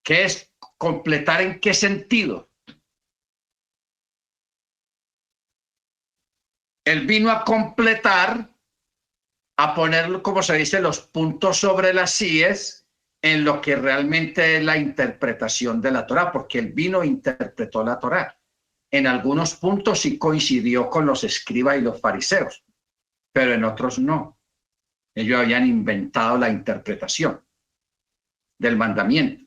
¿Qué es completar en qué sentido? Él vino a completar, a poner, como se dice, los puntos sobre las íes en lo que realmente es la interpretación de la Torah, porque él vino e interpretó la Torah. En algunos puntos sí coincidió con los escribas y los fariseos, pero en otros no. Ellos habían inventado la interpretación del mandamiento.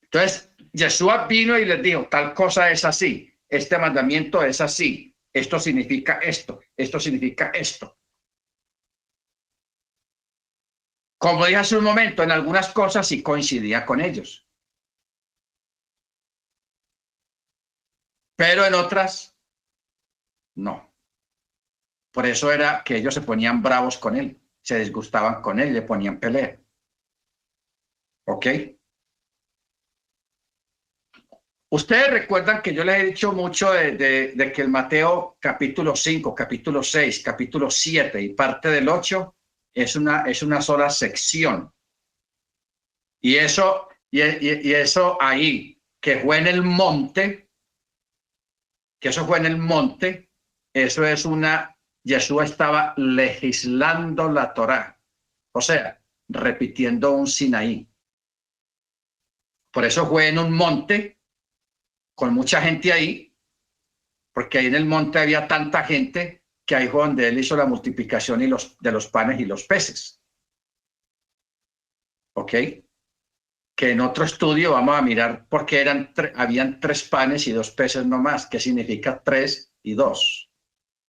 Entonces, Yeshua vino y les dijo, tal cosa es así, este mandamiento es así, esto significa esto significa esto. Como dije hace un momento, en algunas cosas sí coincidía con ellos, pero en otras no. Por eso era que ellos se ponían bravos con él, se disgustaban con él, le ponían pelea. ¿Ok? Ustedes recuerdan que yo les he dicho mucho de que el Mateo capítulo 5, capítulo 6, capítulo 7 y parte del 8 es una sola sección. Y eso ahí, que fue en el monte, eso es Yeshua estaba legislando la Torá, o sea, repitiendo un Sinaí. Por eso fue en un monte, con mucha gente ahí, porque ahí en el monte había tanta gente que ahí fue donde él hizo la multiplicación de los panes y los peces. ¿Ok? Que en otro estudio vamos a mirar por qué habían 3 panes y 2 peces nomás. ¿Qué significa 3 y 2?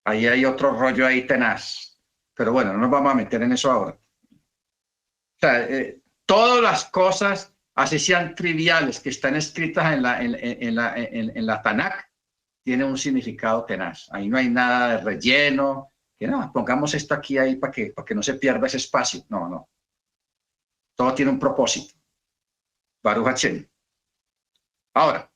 Ahí hay otro rollo ahí tenaz. Pero bueno, no nos vamos a meter en eso ahora. O sea, todas las cosas, así sean triviales, que están escritas en la Tanakh, tienen un significado tenaz. Ahí no hay nada de relleno, que no, pongamos esto aquí ahí para que no se pierda ese espacio. No, no. Todo tiene un propósito. Baruch Hashem. Ahora,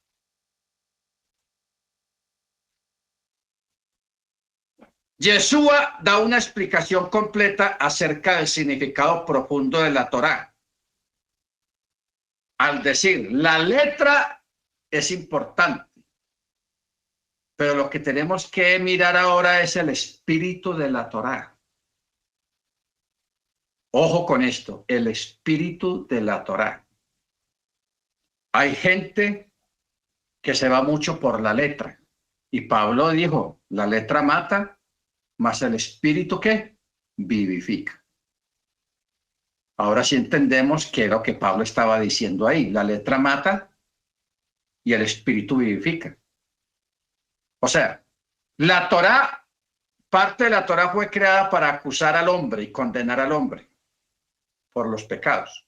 Yeshua da una explicación completa acerca del significado profundo de la Torá. Al decir, la letra es importante, pero lo que tenemos que mirar ahora es el espíritu de la Torá. Ojo con esto, el espíritu de la Torá. Hay gente que se va mucho por la letra. Y Pablo dijo, la letra mata, mas el espíritu ¿qué? Vivifica. Ahora sí entendemos qué es lo que Pablo estaba diciendo ahí. La letra mata y el espíritu vivifica. O sea, la Torá, parte de la Torá fue creada para acusar al hombre y condenar al hombre por los pecados.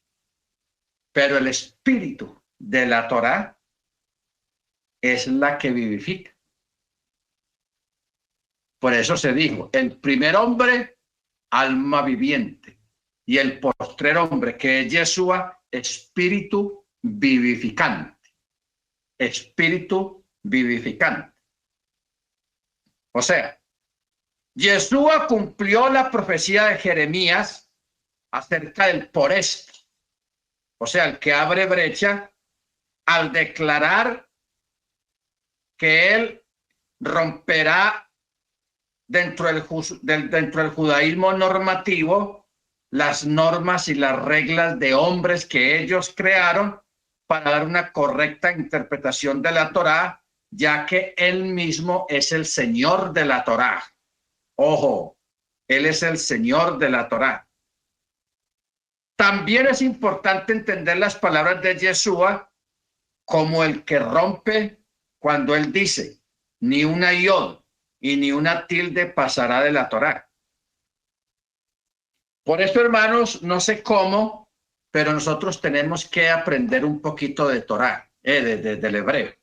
Pero el espíritu de la Torá es la que vivifica. Por eso se dijo, el primer hombre, alma viviente, y el postrer hombre, que es Yeshua, espíritu vivificante. Espíritu vivificante. O sea, Yeshua cumplió la profecía de Jeremías acerca del por esto. O sea, el que abre brecha al declarar que él romperá dentro del judaísmo normativo las normas y las reglas de hombres que ellos crearon para dar una correcta interpretación de la Torá, ya que él mismo es el Señor de la Torá. Ojo, él es el Señor de la Torá. También es importante entender las palabras de Yeshua como el que rompe cuando él dice, ni una yod y ni una tilde pasará de la Torá. Por eso, hermanos, no sé cómo, pero nosotros tenemos que aprender un poquito de Torá, del hebreo.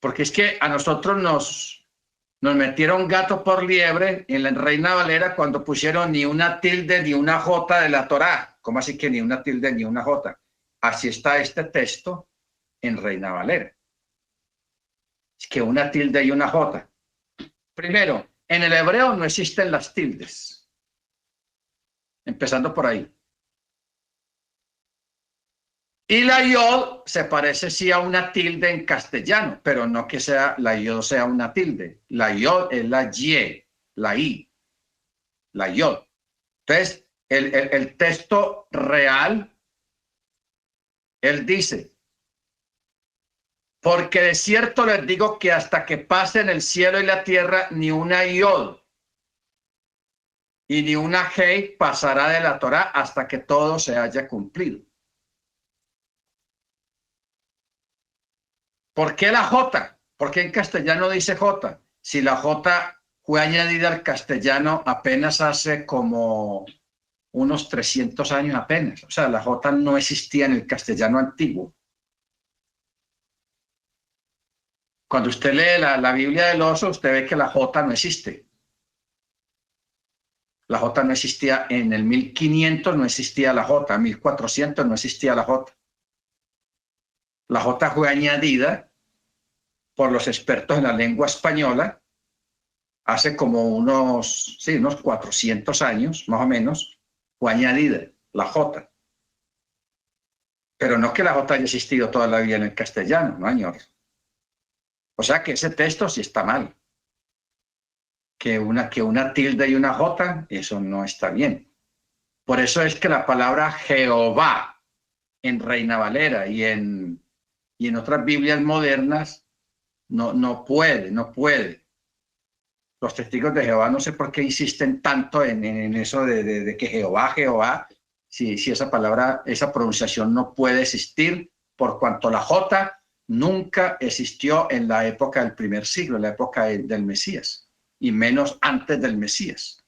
porque es que a nosotros nos metieron gato por liebre en la Reina Valera cuando pusieron ni una tilde ni una jota de la Torá. ¿Cómo así que ni una tilde ni una jota? Así está este texto en Reina Valera. Es que una tilde y una jota. Primero, en el hebreo no existen las tildes. Empezando por ahí. Y la yod se parece sí a una tilde en castellano, pero no que sea la yod sea una tilde. La yod es la y, la i, la yod. Entonces, el texto real, él dice, porque de cierto les digo que hasta que pasen el cielo y la tierra, ni una yod y ni una hei pasará de la Torá hasta que todo se haya cumplido. ¿Por qué la J? ¿Por qué en castellano dice J? Si la J fue añadida al castellano apenas hace como unos 300 años apenas. O sea, la J no existía en el castellano antiguo. Cuando usted lee la Biblia del Oso, usted ve que la J no existe. La J no existía en el 1500, no existía la J, en 1400 no existía la J. La J fue añadida por los expertos en la lengua española hace como unos 400 años, más o menos, fue añadida la J. Pero no que la J haya existido toda la vida en el castellano, no, señor. O sea que ese texto sí está mal. Que una tilde y una J, eso no está bien. Por eso es que la palabra Jehová en Reina Valera y en otras Biblias modernas no puede. Los testigos de Jehová no sé por qué insisten tanto en eso de que Jehová, si esa palabra, esa pronunciación no puede existir, por cuanto la J nunca existió en la época del primer siglo, en la época del Mesías, y menos antes del Mesías.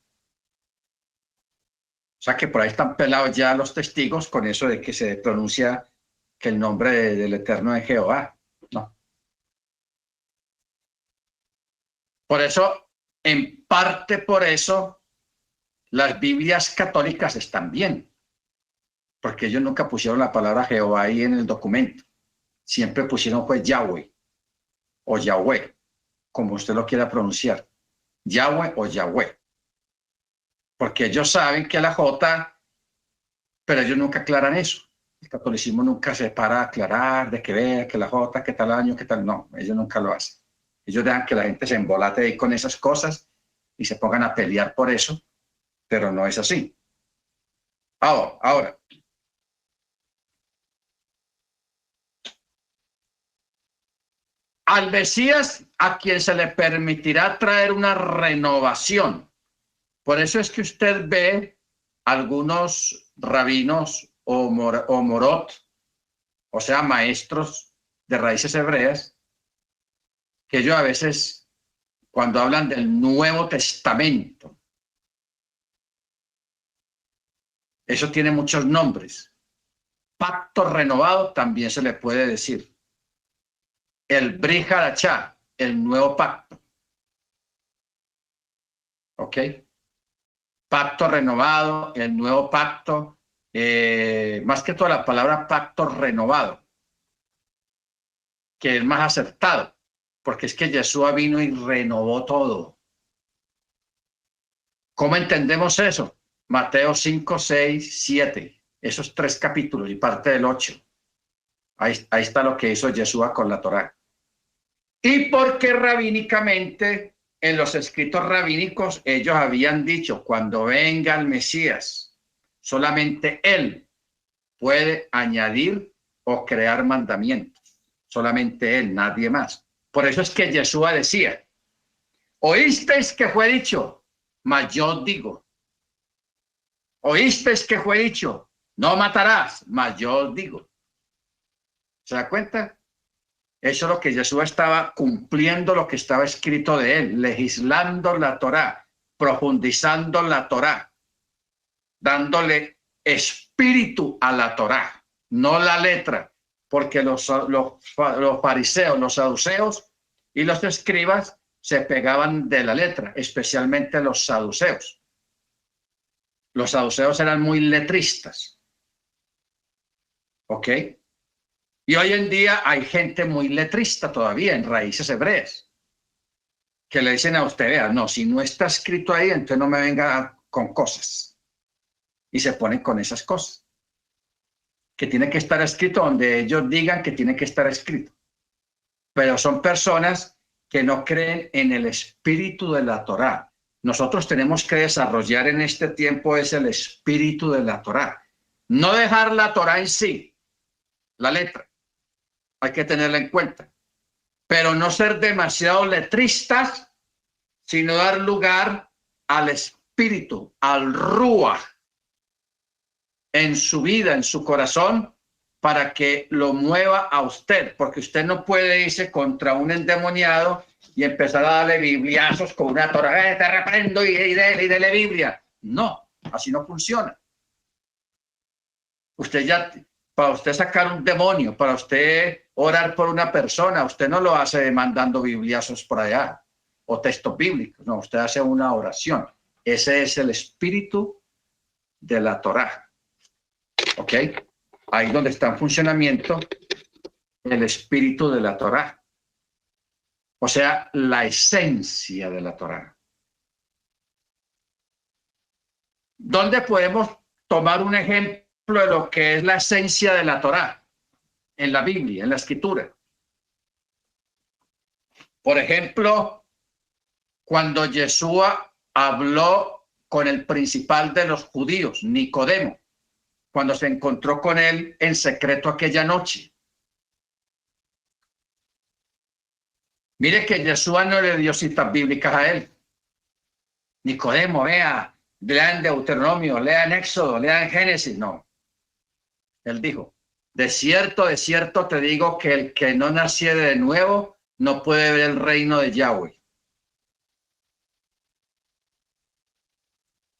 O sea que por ahí están pelados ya los testigos con eso de que se pronuncia que el nombre del Eterno es Jehová, ¿no? Por eso, en parte por eso, las Biblias católicas están bien, porque ellos nunca pusieron la palabra Jehová ahí en el documento. Siempre pusieron pues Yahweh o Yahweh, como usted lo quiera pronunciar, Yahweh o Yahweh. Porque ellos saben que la J, pero ellos nunca aclaran eso. El catolicismo nunca se para a aclarar de que vea que la J, que tal año, que tal. No, ellos nunca lo hacen. Ellos dejan que la gente se embolate ahí con esas cosas y se pongan a pelear por eso, pero no es así. Ahora, al Mesías a quien se le permitirá traer una renovación. Por eso es que usted ve algunos rabinos o morot, o sea, maestros de raíces hebreas, que ellos a veces, cuando hablan del Nuevo Testamento, eso tiene muchos nombres. Pacto renovado también se le puede decir. El Brit Hadashah, el nuevo pacto. ¿Ok? Pacto renovado, el nuevo pacto, más que toda la palabra pacto renovado, que es más acertado, porque es que Yeshua vino y renovó todo. ¿Cómo entendemos eso? Mateo 5, 6, 7, esos 3 capítulos y parte del 8. Ahí está lo que hizo Yeshua con la Torá. Y porque rabínicamente, en los escritos rabínicos, ellos habían dicho, cuando venga el Mesías, solamente Él puede añadir o crear mandamientos. Solamente Él, nadie más. Por eso es que Yeshua decía, oísteis que fue dicho, mas yo digo. Oísteis que fue dicho, no matarás, mas yo digo. ¿Se da cuenta? Eso es lo que Yeshua estaba cumpliendo, lo que estaba escrito de él, legislando la Torá, profundizando la Torá, dándole espíritu a la Torá, no la letra, porque los fariseos, los saduceos, Y los escribas se pegaban de la letra, especialmente los saduceos. Los saduceos eran muy letristas. ¿Ok? Y hoy en día hay gente muy letrista todavía en raíces hebreas, que le dicen a usted, vea, no, si no está escrito ahí, entonces no me venga con cosas. Y se ponen con esas cosas. Que tiene que estar escrito donde ellos digan que tiene que estar escrito. Pero son personas que no creen en el espíritu de la Torá. Nosotros tenemos que desarrollar en este tiempo es el espíritu de la Torá. No dejar la Torá en sí, la letra. Hay que tenerla en cuenta. Pero no ser demasiado letristas, sino dar lugar al espíritu, al Ruach, en su vida, en su corazón, para que lo mueva a usted, porque usted no puede irse contra un endemoniado y empezar a darle bibliazos con una Torá, te reprendo y dele Biblia. No, así no funciona. Usted ya, para usted sacar un demonio, para usted orar por una persona, usted no lo hace mandando bibliazos por allá o textos bíblicos, no, usted hace una oración. Ese es el espíritu de la Torá. ¿Ok? Ahí donde está en funcionamiento el espíritu de la Torá. O sea, la esencia de la Torá. ¿Dónde podemos tomar un ejemplo de lo que es la esencia de la Torá? En la Biblia, en la Escritura. Por ejemplo, cuando Yeshua habló con el principal de los judíos, Nicodemo, cuando se encontró con él en secreto aquella noche. Mire que Yeshua no le dio citas bíblicas a él. Nicodemo, vea, lean Deuteronomio, lean Éxodo, lean Génesis. No. Él dijo, de cierto te digo que el que no naciere de nuevo no puede ver el reino de Yahweh.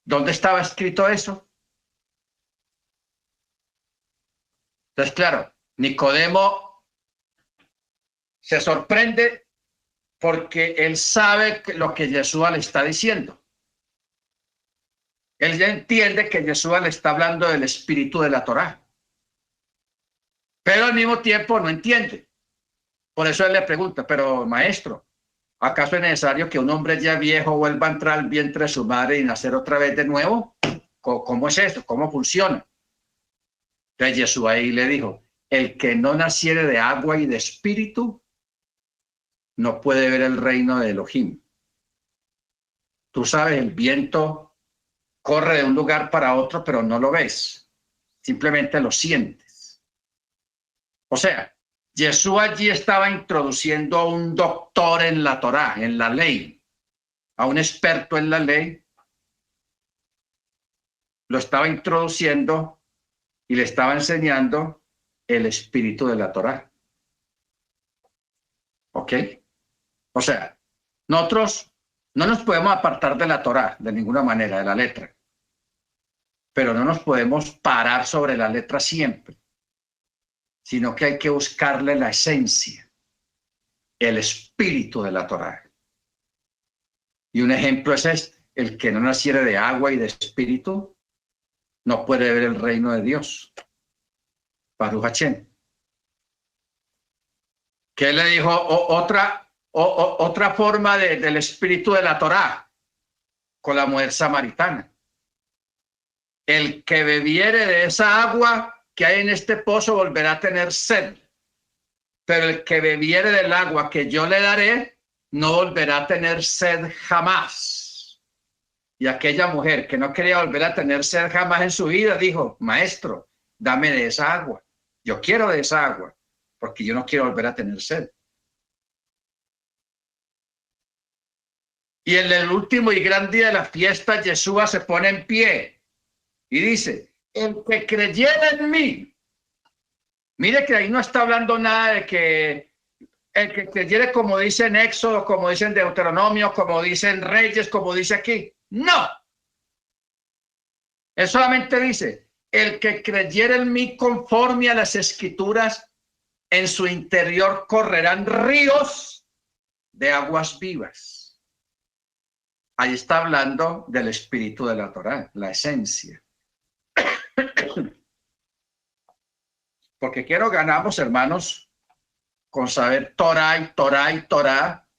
¿Dónde estaba escrito eso? Entonces, claro, Nicodemo se sorprende porque él sabe lo que Yeshua le está diciendo. Él ya entiende que Yeshua le está hablando del espíritu de la Torá. Pero al mismo tiempo no entiende. Por eso él le pregunta, pero maestro, ¿acaso es necesario que un hombre ya viejo vuelva a entrar al vientre de su madre y nacer otra vez de nuevo? ¿Cómo es esto? ¿Cómo funciona? Entonces Jesús ahí le dijo, el que no naciere de agua y de espíritu no puede ver el reino de Elohim. Tú sabes, el viento corre de un lugar para otro, pero no lo ves. Simplemente lo sientes. O sea, Jesús allí estaba introduciendo a un doctor en la Torá, en la ley, a un experto en la ley. Lo estaba introduciendo y le estaba enseñando el espíritu de la Torá. ¿Ok? O sea, nosotros no nos podemos apartar de la Torá de ninguna manera, de la letra. Pero no nos podemos parar sobre la letra siempre, sino que hay que buscarle la esencia, el espíritu de la Torá. Y un ejemplo es este, el que no naciere de agua y de espíritu no puede ver el reino de Dios. Baruch Hashem. ¿Qué le dijo? Otra forma del espíritu de la Torá con la mujer samaritana. El que bebiere de esa agua que hay en este pozo volverá a tener sed, pero el que bebiere del agua que yo le daré no volverá a tener sed jamás. Y aquella mujer que no quería volver a tener sed jamás en su vida dijo, maestro, dame de esa agua. Yo quiero de esa agua porque yo no quiero volver a tener sed. Y en el último y gran día de la fiesta, Yeshua se pone en pie y dice, el que creyera en mí, mire que ahí no está hablando nada de que el que creyere, como dice en Éxodo, como dice en Deuteronomio, como dicen Reyes, como dice aquí. No. Él solamente dice, el que creyere en mí conforme a las Escrituras, en su interior correrán ríos de aguas vivas. Ahí está hablando del espíritu de la Torá, la esencia. Porque quiero ganamos, hermanos, con saber Torá y Torá y Torá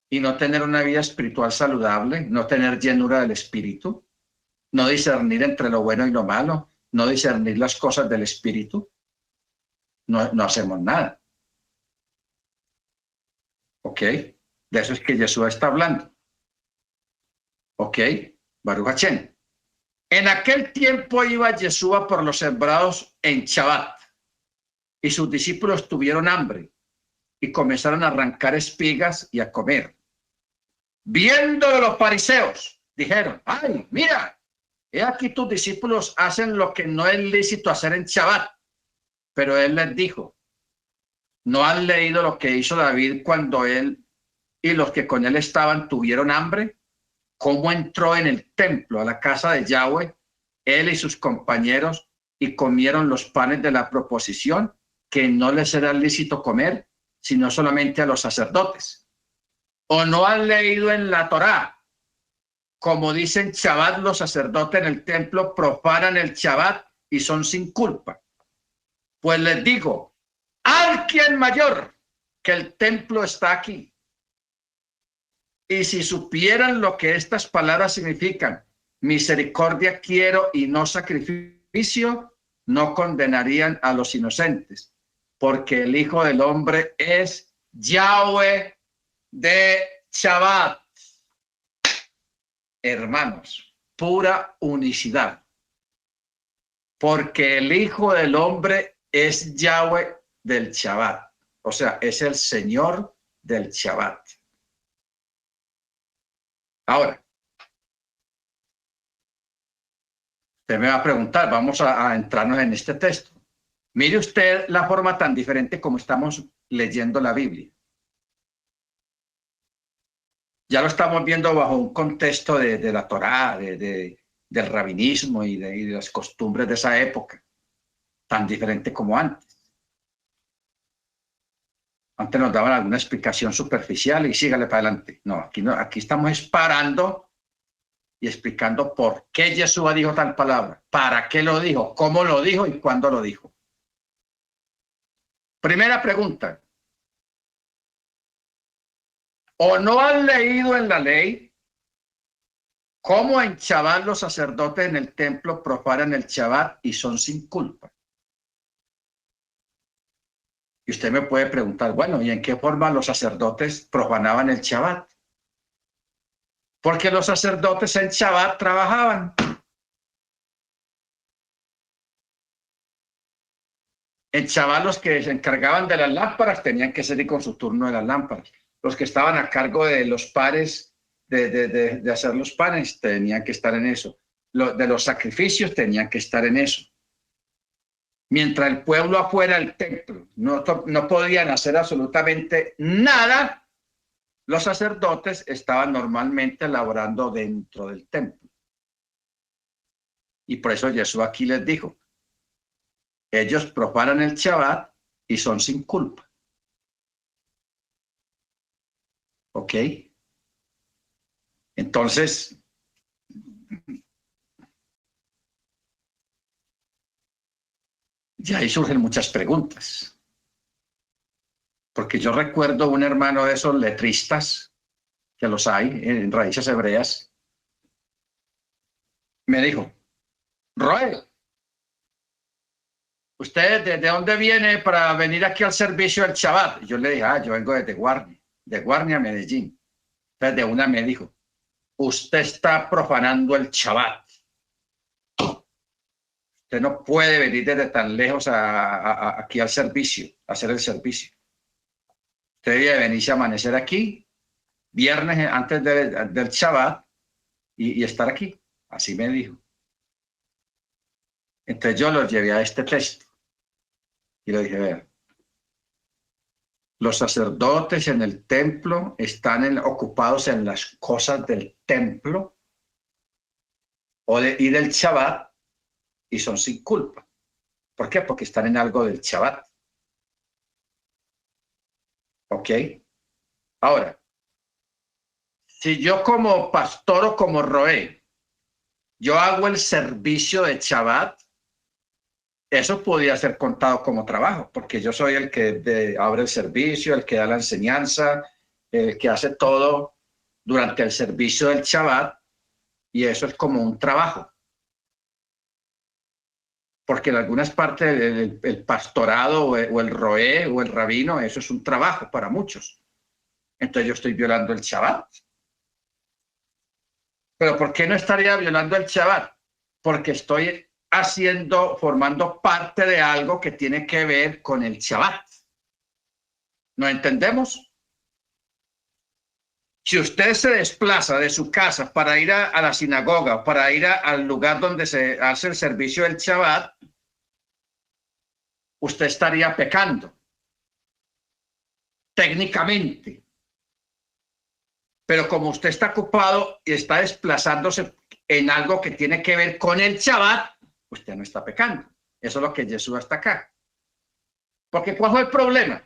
y no tener una vida espiritual saludable, no tener llenura del espíritu, no discernir entre lo bueno y lo malo, no discernir las cosas del espíritu, no hacemos nada. ¿Ok? De eso es que Yeshua está hablando. ¿Ok? Baruch Hashem. En aquel tiempo iba Yeshua por los sembrados en Shabbat y sus discípulos tuvieron hambre y comenzaron a arrancar espigas y a comer. Viéndolo los fariseos, dijeron, ay, mira, he aquí tus discípulos hacen lo que no es lícito hacer en Shabbat. Pero él les dijo, ¿no han leído lo que hizo David cuando él y los que con él estaban tuvieron hambre? ¿Cómo entró en el templo, a la casa de Yahweh, él y sus compañeros, y comieron los panes de la proposición, que no les era lícito comer, sino solamente a los sacerdotes? ¿O no han leído en la Torá, como dicen Shabbat los sacerdotes en el templo, profanan el Shabbat y son sin culpa? Pues les digo, alguien mayor que el templo está aquí. Y si supieran lo que estas palabras significan, misericordia quiero y no sacrificio, no condenarían a los inocentes, porque el Hijo del Hombre es Yahweh de Shabbat. Hermanos, pura unicidad. Porque el Hijo del Hombre es Yahweh del Shabbat. O sea, es el Señor del Shabbat. Ahora, usted me va a preguntar, vamos a entrarnos en este texto. Mire usted la forma tan diferente como estamos leyendo la Biblia. Ya lo estamos viendo bajo un contexto de la Torá, del rabinismo y de las costumbres de esa época, tan diferente como antes. Antes nos daban alguna explicación superficial y sígale para adelante. No, aquí estamos parando y explicando por qué Yeshua dijo tal palabra, para qué lo dijo, cómo lo dijo y cuándo lo dijo. Primera pregunta. ¿O no han leído en la ley cómo en Shabbat los sacerdotes en el templo profanan el Shabbat y son sin culpa? Y usted me puede preguntar, bueno, ¿y en qué forma los sacerdotes profanaban el Shabbat? Porque los sacerdotes en Shabbat trabajaban. En Shabbat los que se encargaban de las lámparas tenían que seguir con su turno de las lámparas. Los que estaban a cargo de los panes, de hacer los panes, tenían que estar en eso. De los sacrificios tenían que estar en eso. Mientras el pueblo afuera del templo no podían hacer absolutamente nada, los sacerdotes estaban normalmente laborando dentro del templo. Y por eso Jesús aquí les dijo, ellos profanan el Shabbat y son sin culpa. ¿Ok? Entonces, ya ahí surgen muchas preguntas. Porque yo recuerdo un hermano de esos letristas, que los hay en raíces hebreas, me dijo, Roel, ¿usted desde dónde viene para venir aquí al servicio del Shabbat? Y yo le dije, yo vengo desde Guarnia a Medellín. Entonces de una me dijo, usted está profanando el Shabbat. Usted no puede venir desde tan lejos aquí al servicio, a hacer el servicio. Usted debe venirse a amanecer aquí, viernes antes del Shabbat, y estar aquí. Así me dijo. Entonces yo lo llevé a este texto y le dije, vea, los sacerdotes en el templo están ocupados en las cosas del templo y del Shabbat y son sin culpa. ¿Por qué? Porque están en algo del Shabbat. ¿Ok? Ahora, si yo como pastor o como roé, yo hago el servicio de Shabbat, eso podría ser contado como trabajo, porque yo soy el que abre el servicio, el que da la enseñanza, el que hace todo durante el servicio del Shabbat, y eso es como un trabajo. Porque en algunas partes el pastorado o el roé o el rabino, eso es un trabajo para muchos. Entonces yo estoy violando el Shabbat. Pero ¿por qué no estaría violando el Shabbat? Porque estoy formando parte de algo que tiene que ver con el Shabbat. ¿No entendemos? Si usted se desplaza de su casa para ir a la sinagoga, para ir al lugar donde se hace el servicio del Shabbat, usted estaría pecando, técnicamente. Pero como usted está ocupado y está desplazándose en algo que tiene que ver con el Shabbat, usted no está pecando. Eso es lo que Jesús está acá. Porque ¿cuál fue el problema?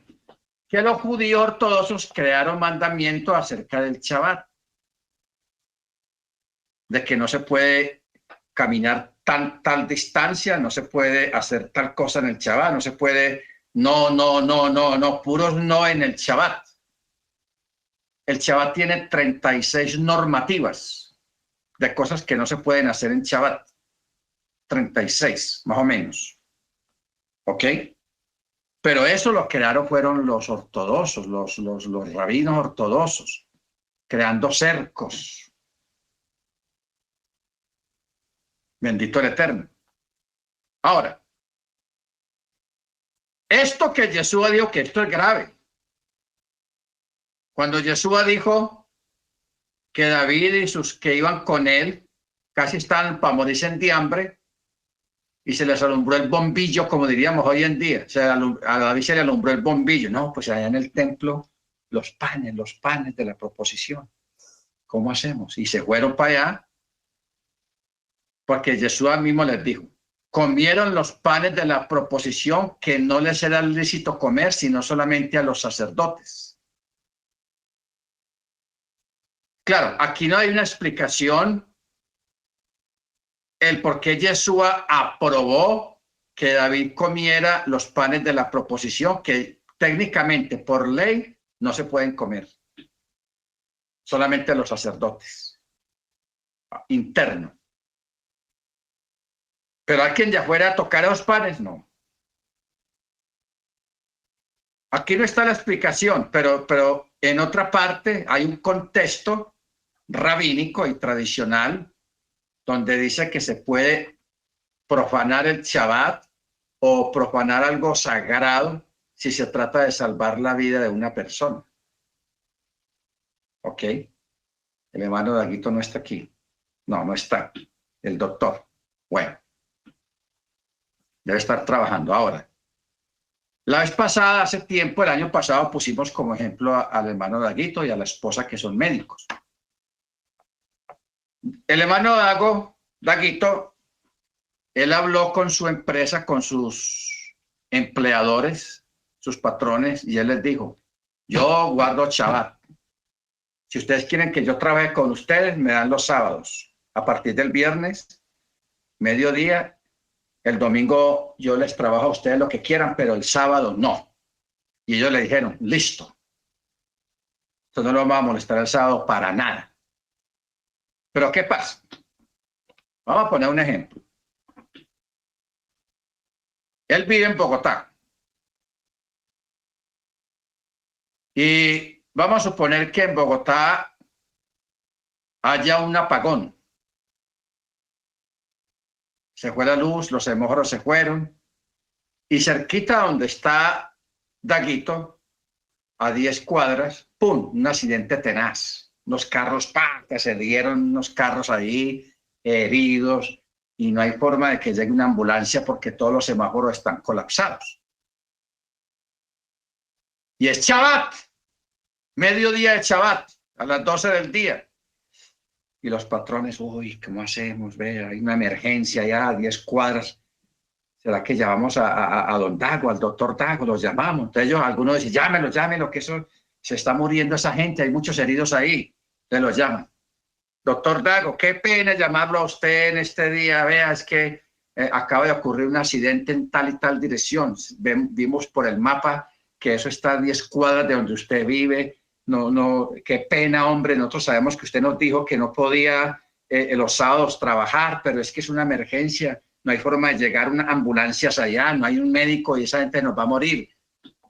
Que los judíos ortodoxos crearon mandamientos acerca del Shabbat, de que no se puede caminar tal distancia, no se puede hacer tal cosa en el Shabbat, no se puede, no, puros no en el Shabbat. El Shabbat tiene 36 normativas de cosas que no se pueden hacer en Shabbat. 36, más o menos. ¿Ok? Pero eso lo crearon fueron los ortodoxos, los rabinos ortodoxos, creando cercos. Bendito el Eterno. Ahora, esto que Yeshua dijo que esto es grave. Cuando Yeshua dijo que David y sus que iban con él casi estaban para morirse de hambre y se les alumbró el bombillo, como diríamos hoy en día. O sea, a David se le alumbró el bombillo. No, pues allá en el templo, los panes de la proposición. ¿Cómo hacemos? Y se fueron para allá porque Yeshua mismo les dijo, comieron los panes de la proposición que no les era lícito comer, sino solamente a los sacerdotes. Claro, aquí no hay una explicación el por qué Yeshua aprobó que David comiera los panes de la proposición, que técnicamente por ley no se pueden comer, solamente los sacerdotes, interno. Pero a quien ya fuera a tocar a los panes, no. Aquí no está la explicación, pero en otra parte hay un contexto rabínico y tradicional donde dice que se puede profanar el Shabbat o profanar algo sagrado si se trata de salvar la vida de una persona. ¿Ok? El hermano Daguito no está aquí. No está. El doctor. Bueno. Debe estar trabajando ahora. La vez pasada, hace tiempo, el año pasado, pusimos como ejemplo al hermano Daguito y a la esposa que son médicos. El hermano Daguito, él habló con su empresa, con sus empleadores, sus patrones, y él les dijo, yo guardo Shabbat. Si ustedes quieren que yo trabaje con ustedes, me dan los sábados. A partir del viernes, mediodía, el domingo yo les trabajo a ustedes lo que quieran, pero el sábado no. Y ellos le dijeron, listo. Entonces no nos vamos a molestar el sábado para nada. Pero ¿qué pasa? Vamos a poner un ejemplo. Él vive en Bogotá. Y vamos a suponer que en Bogotá haya un apagón. Se fue la luz, los semáforos se fueron. Y cerquita donde está Daguito, a 10 cuadras, ¡pum! Un accidente tenaz. Unos carros, ¡pam!, que se dieron unos carros ahí, heridos, y no hay forma de que llegue una ambulancia porque todos los semáforos están colapsados. Y es Shabbat, mediodía de Shabbat, a las 12 del día. Y los patrones, uy, ¿cómo hacemos? Ve, hay una emergencia ya a 10 cuadras. ¿Será que llamamos a don Dago, al doctor Dago? Los llamamos. Entonces ellos, algunos dicen, llámelo, que eso se está muriendo esa gente, hay muchos heridos ahí, le lo llaman. Doctor Dago, qué pena llamarlo a usted en este día, vea, es que acaba de ocurrir un accidente en tal y tal dirección, vimos por el mapa que eso está a 10 cuadras de donde usted vive, no, qué pena, hombre, nosotros sabemos que usted nos dijo que no podía los sábados trabajar, pero es que es una emergencia, no hay forma de llegar una ambulancias allá, no hay un médico y esa gente nos va a morir.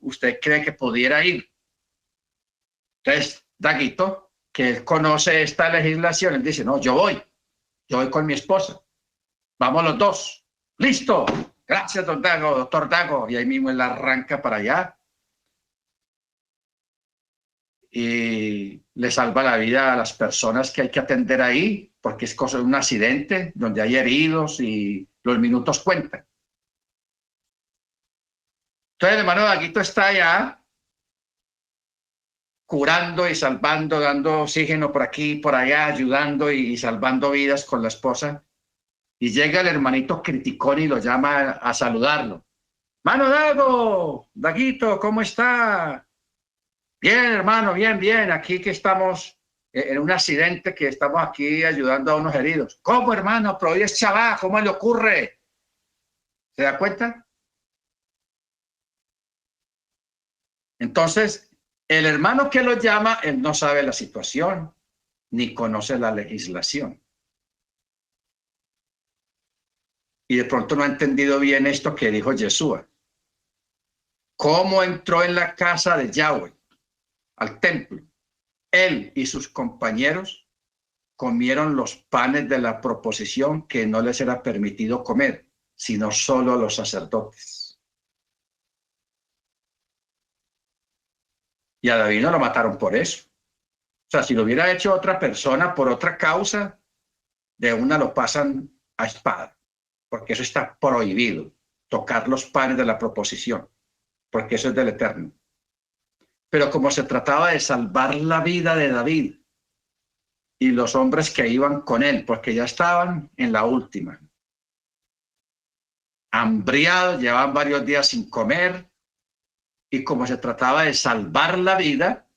¿Usted cree que pudiera ir? Entonces, Daguito, que él conoce esta legislación, él dice, no, yo voy con mi esposa, vamos los dos, listo, gracias, doctor Dago, y ahí mismo él arranca para allá y le salva la vida a las personas que hay que atender ahí, porque es cosa de un accidente donde hay heridos y los minutos cuentan. Entonces el hermano Daguito está allá curando y salvando, dando oxígeno por aquí, por allá, ayudando y salvando vidas con la esposa. Y llega el hermanito criticón y lo llama a saludarlo. Mano Dago, Daguito, ¿cómo está? Bien, hermano, bien, bien. Aquí que estamos en un accidente que estamos aquí ayudando a unos heridos. ¿Cómo, hermano? Pero hoy es chaval, ¿cómo le ocurre? ¿Se da cuenta? Entonces, el hermano que lo llama, él no sabe la situación, ni conoce la legislación. Y de pronto no ha entendido bien esto que dijo Yeshua. ¿Cómo entró en la casa de Yahweh, al templo? Él y sus compañeros comieron los panes de la proposición que no les era permitido comer, sino solo a los sacerdotes. Y a David no lo mataron por eso. O sea, si lo hubiera hecho otra persona por otra causa, de una lo pasan a espada, porque eso está prohibido, tocar los panes de la proposición, porque eso es del Eterno. Pero como se trataba de salvar la vida de David y los hombres que iban con él, porque ya estaban en la última, hambriados, llevaban varios días sin comer, y como se trataba de salvar la vida,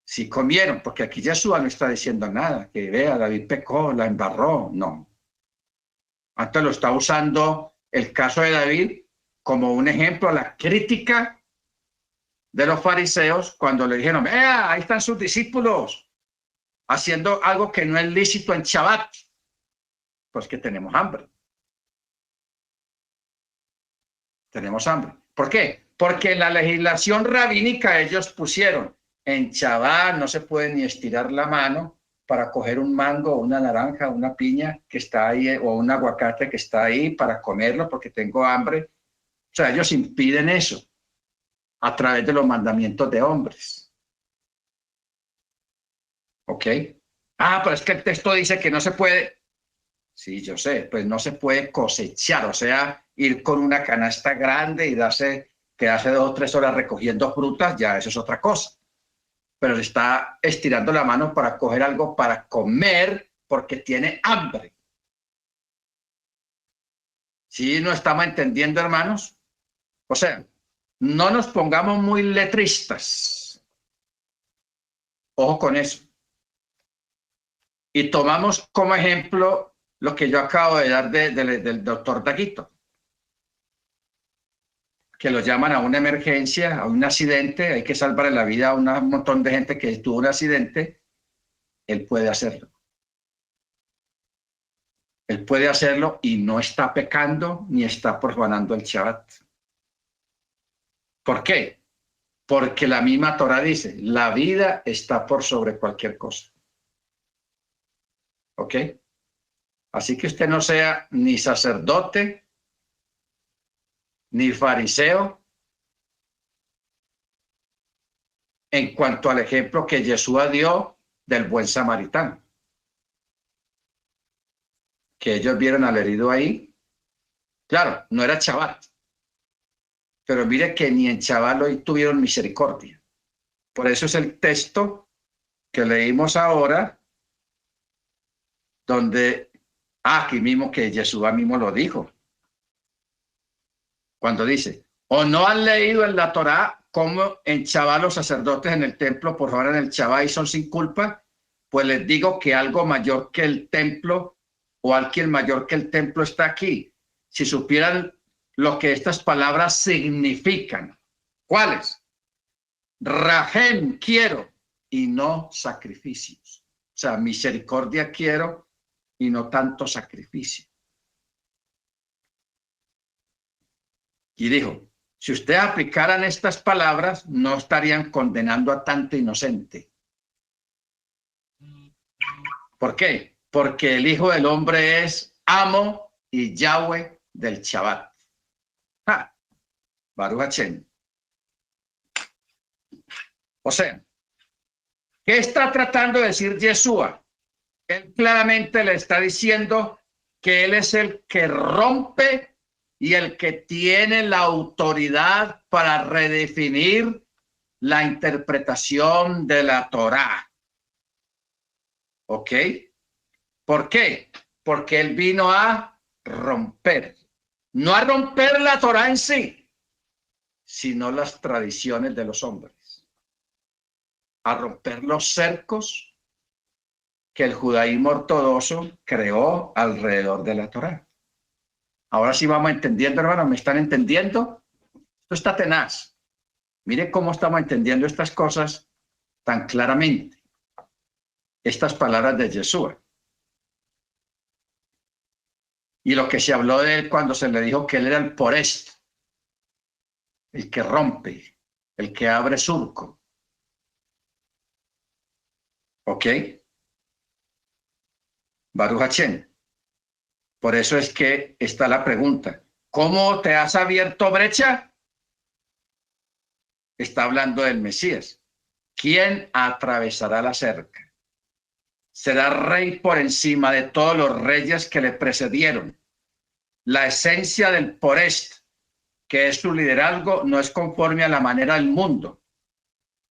sí comieron, porque aquí Yeshua no está diciendo nada, que vea, David pecó, la embarró, no. Antes lo está usando el caso de David como un ejemplo a la crítica de los fariseos cuando le dijeron, vea, ahí están sus discípulos haciendo algo que no es lícito en Shabbat, pues que tenemos hambre. Tenemos hambre. ¿Por qué? Porque en la legislación rabínica ellos pusieron en Shabbat no se puede ni estirar la mano para coger un mango, una naranja, una piña que está ahí o un aguacate que está ahí para comerlo porque tengo hambre. O sea, ellos impiden eso a través de los mandamientos de hombres. ¿Ok? Ah, pero es que el texto dice que no se puede. Sí, yo sé, pues no se puede cosechar, o sea, ir con una canasta grande y quedarse 2 o 3 horas recogiendo frutas, ya eso es otra cosa. Pero se está estirando la mano para coger algo para comer porque tiene hambre. ¿Sí no estamos entendiendo, hermanos? O sea, no nos pongamos muy letristas. Ojo con eso. Y tomamos como ejemplo lo que yo acabo de dar del doctor Daguito, que lo llaman a una emergencia, a un accidente, hay que salvar la vida a un montón de gente que tuvo un accidente, él puede hacerlo. Él puede hacerlo y no está pecando ni está profanando el Shabbat. ¿Por qué? Porque la misma Torah dice, la vida está por sobre cualquier cosa. ¿Ok? Así que usted no sea ni sacerdote, ni fariseo, en cuanto al ejemplo que Yeshua dio del buen samaritano. Que ellos vieron al herido ahí. Claro, no era chaval, pero mire que ni en chaval hoy tuvieron misericordia. Por eso es el texto que leímos ahora, donde, aquí mismo que Yeshua mismo lo dijo, cuando dice, o no han leído en la Torá cómo enchavar a los sacerdotes en el templo, por favor, en el Shabbat y son sin culpa, pues les digo que algo mayor que el templo o alguien mayor que el templo está aquí. Si supieran lo que estas palabras significan. ¿Cuáles? Rahem quiero y no sacrificios. O sea, misericordia quiero y no tanto sacrificio. Y dijo, si ustedes aplicaran estas palabras, no estarían condenando a tanto inocente. ¿Por qué? Porque el Hijo del Hombre es amo y Yahweh del Shabbat. Baruch Hashem. O sea, ¿qué está tratando de decir Yeshua? Él claramente le está diciendo que él es el que rompe y el que tiene la autoridad para redefinir la interpretación de la Torá. ¿Ok? ¿Por qué? Porque él vino a romper. No a romper la Torá en sí, sino las tradiciones de los hombres. A romper los cercos que el judaísmo ortodoxo creó alrededor de la Torá. Ahora sí vamos entendiendo, hermanos, ¿me están entendiendo? Esto está tenaz. Mire cómo estamos entendiendo estas cosas tan claramente. Estas palabras de Yeshua. Y lo que se habló de él cuando se le dijo que él era el porest, el que rompe, el que abre surco. ¿Ok? Baruch Hashem. Por eso es que está la pregunta. ¿Cómo te has abierto brecha? Está hablando del Mesías. ¿Quién atravesará la cerca? Será rey por encima de todos los reyes que le precedieron. La esencia del porest, que es su liderazgo, no es conforme a la manera del mundo.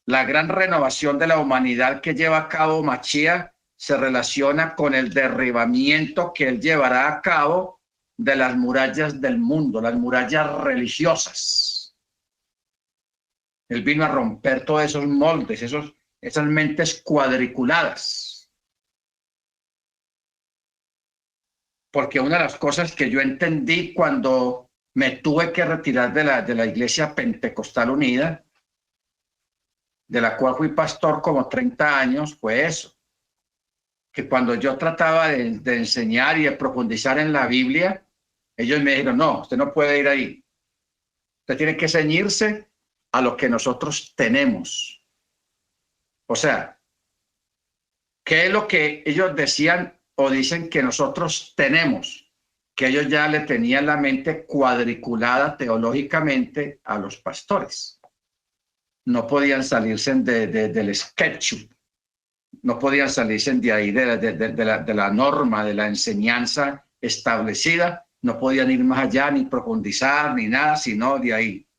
La gran renovación de la humanidad que lleva a cabo Mashiach se relaciona con el derribamiento que él llevará a cabo de las murallas del mundo, las murallas religiosas. Él vino a romper todos esos moldes, esas mentes cuadriculadas. Porque una de las cosas que yo entendí cuando me tuve que retirar de la Iglesia Pentecostal Unida, de la cual fui pastor como 30 años, fue eso. Que cuando yo trataba de enseñar y de profundizar en la Biblia, ellos me dijeron, no, usted no puede ir ahí. Usted tiene que ceñirse a lo que nosotros tenemos. O sea, ¿qué es lo que ellos decían o dicen que nosotros tenemos? Que ellos ya le tenían la mente cuadriculada teológicamente a los pastores. No podían salirse del SketchUp. No podían salirse de ahí, de la norma, de la enseñanza establecida. No podían ir más allá, ni profundizar, ni nada, sino de ahí.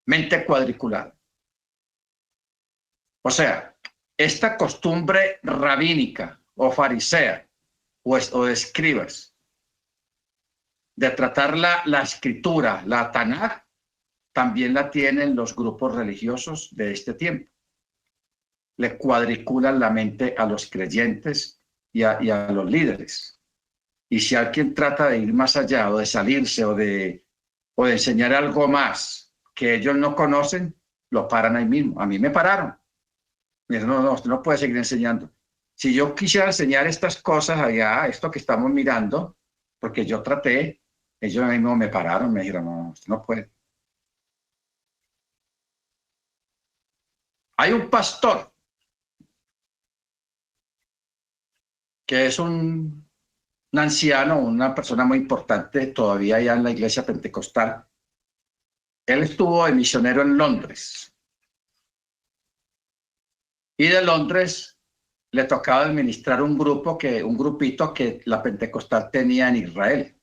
Mente cuadriculada. O sea, esta costumbre rabínica o farisea o de escribas de tratar la escritura, la Tanaj, también la tienen los grupos religiosos de este tiempo. Le cuadriculan la mente a los creyentes y a los líderes. Y si alguien trata de ir más allá o de salirse o de enseñar algo más que ellos no conocen, lo paran ahí mismo. A mí me pararon. Me dijeron, no, usted no puede seguir enseñando. Si yo quisiera enseñar estas cosas allá, esto que estamos mirando, porque yo traté, ellos mismos me pararon, me dijeron, no, usted no puede. Hay un pastor que es un anciano, una persona muy importante todavía allá en la iglesia pentecostal. Él estuvo de misionero en Londres. Y de Londres le tocaba administrar un grupito que la pentecostal tenía en Israel.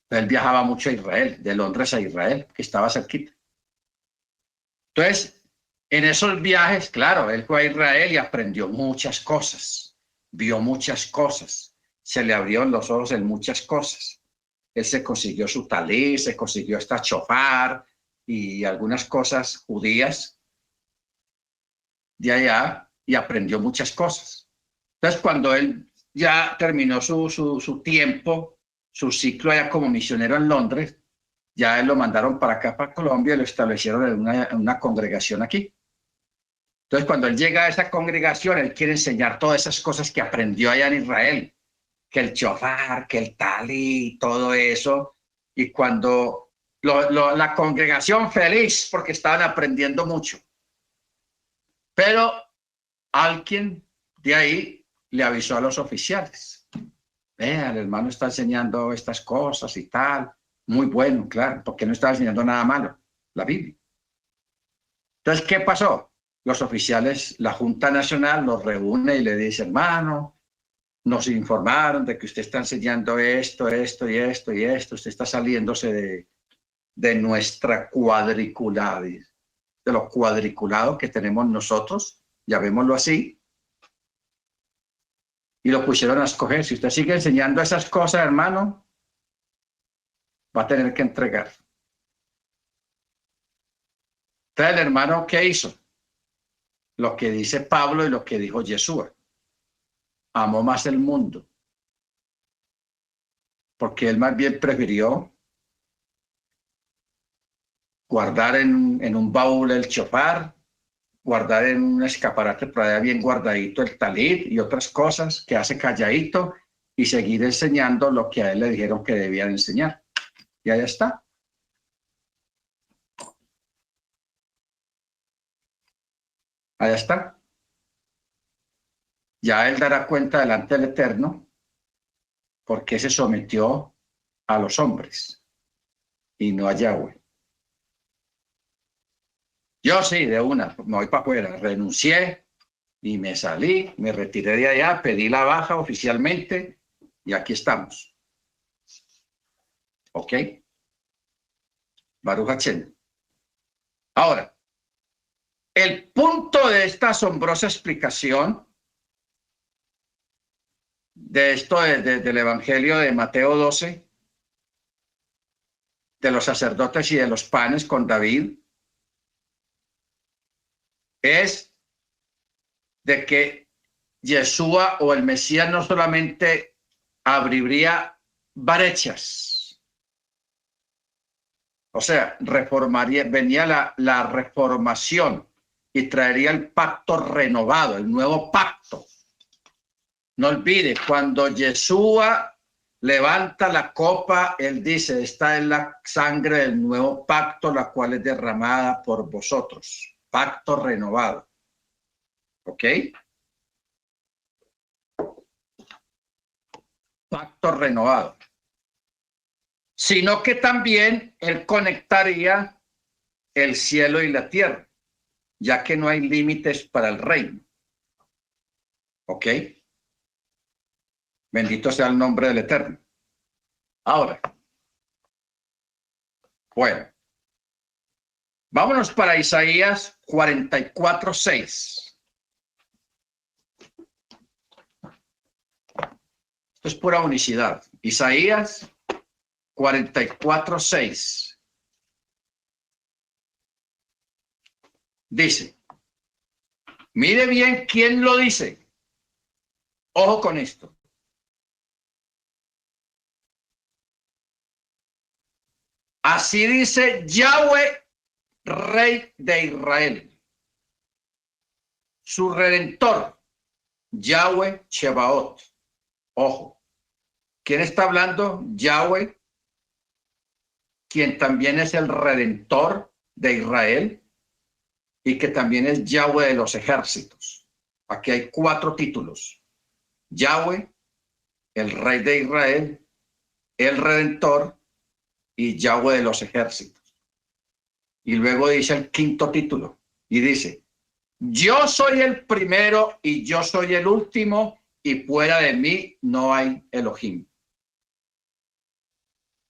Él viajaba mucho a Israel, de Londres a Israel, que estaba cerquita. Entonces, en esos viajes, claro, él fue a Israel y aprendió muchas cosas, vio muchas cosas, se le abrieron los ojos en muchas cosas. Él se consiguió su talí, se consiguió esta chofar, y algunas cosas judías de allá y aprendió muchas cosas. Entonces, cuando él ya terminó su tiempo, su ciclo allá como misionero en Londres, ya él lo mandaron para acá, para Colombia, y lo establecieron en una congregación aquí. Entonces, cuando él llega a esa congregación, él quiere enseñar todas esas cosas que aprendió allá en Israel, que el shofar, que el talí, todo eso. Y cuando la congregación feliz porque estaban aprendiendo mucho. Pero alguien de ahí le avisó a los oficiales. Vea, el hermano está enseñando estas cosas y tal. Muy bueno, claro, porque no está enseñando nada malo, la Biblia. Entonces, ¿qué pasó? Los oficiales, la Junta Nacional los reúne y le dice, hermano, nos informaron de que usted está enseñando esto, esto y esto y esto. Usted está saliéndose de nuestra cuadriculada, de los cuadriculados que tenemos nosotros, llamémoslo así, y lo pusieron a escoger. Si usted sigue enseñando esas cosas, hermano, va a tener que entregar. Entonces, el hermano, ¿qué hizo? Lo que dice Pablo y lo que dijo Yeshua. Amó más el mundo, porque él más bien prefirió guardar en un baúl el chofar, guardar en un escaparate por allá bien guardadito el talit y otras cosas que hace calladito y seguir enseñando lo que a él le dijeron que debían enseñar. Y allá está. Allá está. Ya él dará cuenta delante del Eterno porque se sometió a los hombres y no a Yahweh. Yo sí, de una, me voy para afuera, renuncié y me salí, me retiré de allá, pedí la baja oficialmente y aquí estamos. ¿Ok? Baruch Hashem. Ahora, el punto de esta asombrosa explicación de esto del Evangelio de Mateo 12, de los sacerdotes y de los panes con David, es de que Yeshua o el Mesías no solamente abriría brechas, o sea, reformaría, venía la reformación y traería el pacto renovado, el nuevo pacto. No olvide, cuando Yeshua levanta la copa, él dice, esta es la sangre del nuevo pacto, la cual es derramada por vosotros. Pacto renovado. ¿Ok? Pacto renovado. Sino que también él conectaría el cielo y la tierra, ya que no hay límites para el reino. ¿Ok? Bendito sea el nombre del Eterno. Ahora, bueno, vámonos para Isaías 44:6. Esto es pura unicidad. Isaías 44:6. Dice, mire bien quién lo dice. Ojo con esto. Así dice Yahweh, Rey de Israel, su Redentor, Yahweh Shebaot. Ojo, ¿quién está hablando? Yahweh, quien también es el Redentor de Israel y que también es Yahweh de los ejércitos. Aquí hay 4 títulos. Yahweh, el Rey de Israel, el Redentor y Yahweh de los ejércitos. Y luego dice el 5º título y dice, yo soy el primero y yo soy el último y fuera de mí no hay Elohim.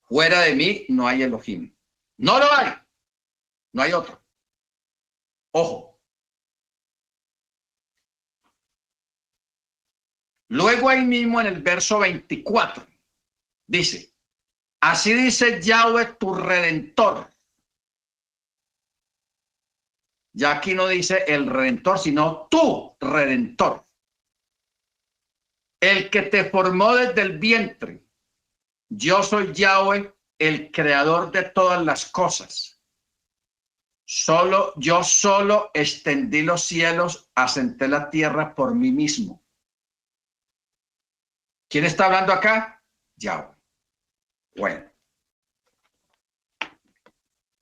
Fuera de mí no hay Elohim. No lo hay. No hay otro. Ojo. Luego ahí mismo en el verso 24 dice, así dice Yahweh tu Redentor, Ya aquí no dice el Redentor, sino tu Redentor. El que te formó desde el vientre. Yo soy Yahweh, el creador de todas las cosas. Yo solo extendí los cielos, asenté la tierra por mí mismo. ¿Quién está hablando acá? Yahweh. Bueno.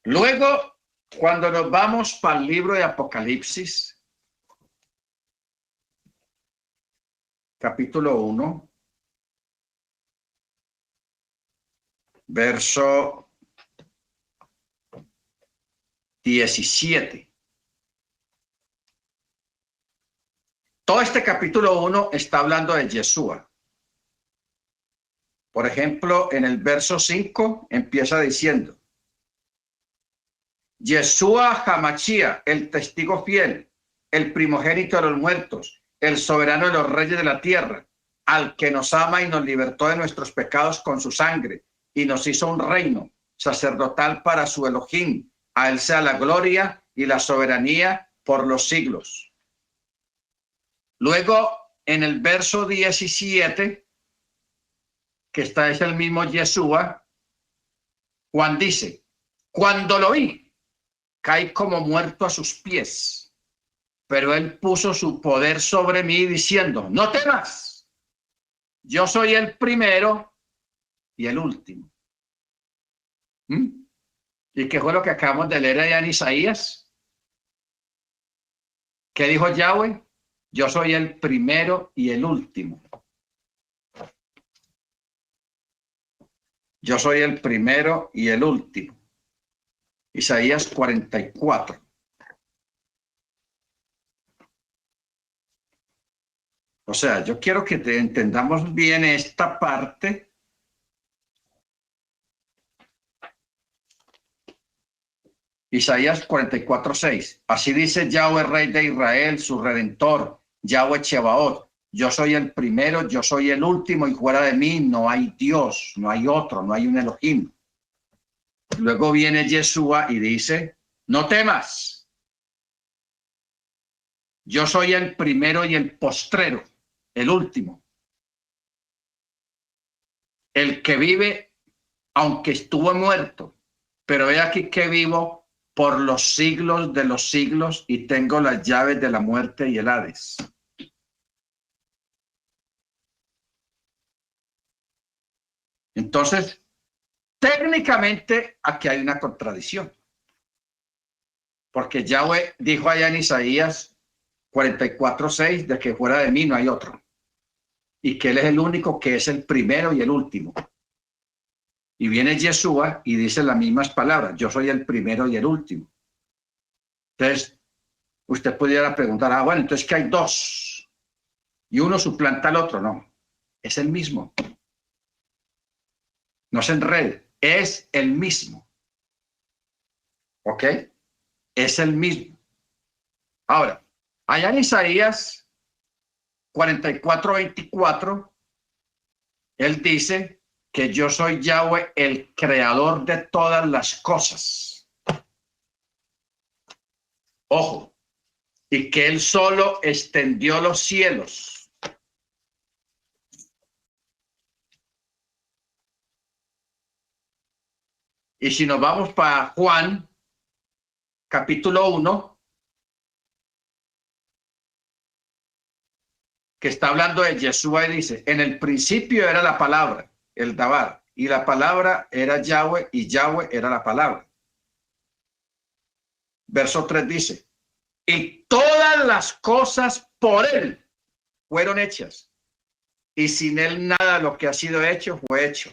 Luego, cuando nos vamos para el libro de Apocalipsis, capítulo 1, verso 17. Todo este capítulo 1 está hablando de Yeshua. Por ejemplo, en el verso 5 empieza diciendo: Yeshua Hamashia, el testigo fiel, el primogénito de los muertos, el soberano de los reyes de la tierra, al que nos ama y nos libertó de nuestros pecados con su sangre y nos hizo un reino sacerdotal para su Elohim. A él sea la gloria y la soberanía por los siglos. Luego, en el verso 17, que es el mismo Yeshua, Juan dice: cuando lo vi, caí como muerto a sus pies, pero él puso su poder sobre mí diciendo: no temas, yo soy el primero y el último. ¿Y qué fue lo que acabamos de leer allá en Isaías? ¿Qué dijo Yahweh? Yo soy el primero y el último. Yo soy el primero y el último. Isaías 44. O sea, yo quiero que entendamos bien esta parte. Isaías 44:6. Así dice Yahweh, Rey de Israel, su Redentor, Yahweh Chebaot: yo soy el primero, yo soy el último, y fuera de mí no hay Dios, no hay otro, no hay un Elohim. Luego viene Yeshua y dice: no temas, yo soy el primero y el postrero, el último, el que vive aunque estuvo muerto, pero he aquí que vivo por los siglos de los siglos y tengo las llaves de la muerte y el Hades. Entonces, técnicamente aquí hay una contradicción, porque Yahweh dijo allá en Isaías 44:6 de que fuera de mí no hay otro, y que él es el único que es el primero y el último. Y viene Yeshua y dice las mismas palabras: yo soy el primero y el último. Entonces, usted pudiera preguntar: bueno, entonces que hay dos y uno suplanta al otro. No, es el mismo. No se enrede, es el mismo. ¿Ok? Es el mismo. Ahora, allá en Isaías 44:24, él dice que yo soy Yahweh, el creador de todas las cosas. Ojo, y que él solo extendió los cielos. Y si nos vamos para Juan, capítulo 1, que está hablando de Yeshua, y dice: en el principio era la palabra, el Dabar, y la palabra era Yahweh, y Yahweh era la palabra. Verso 3 dice: y todas las cosas por él fueron hechas, y sin él nada de lo que ha sido hecho fue hecho.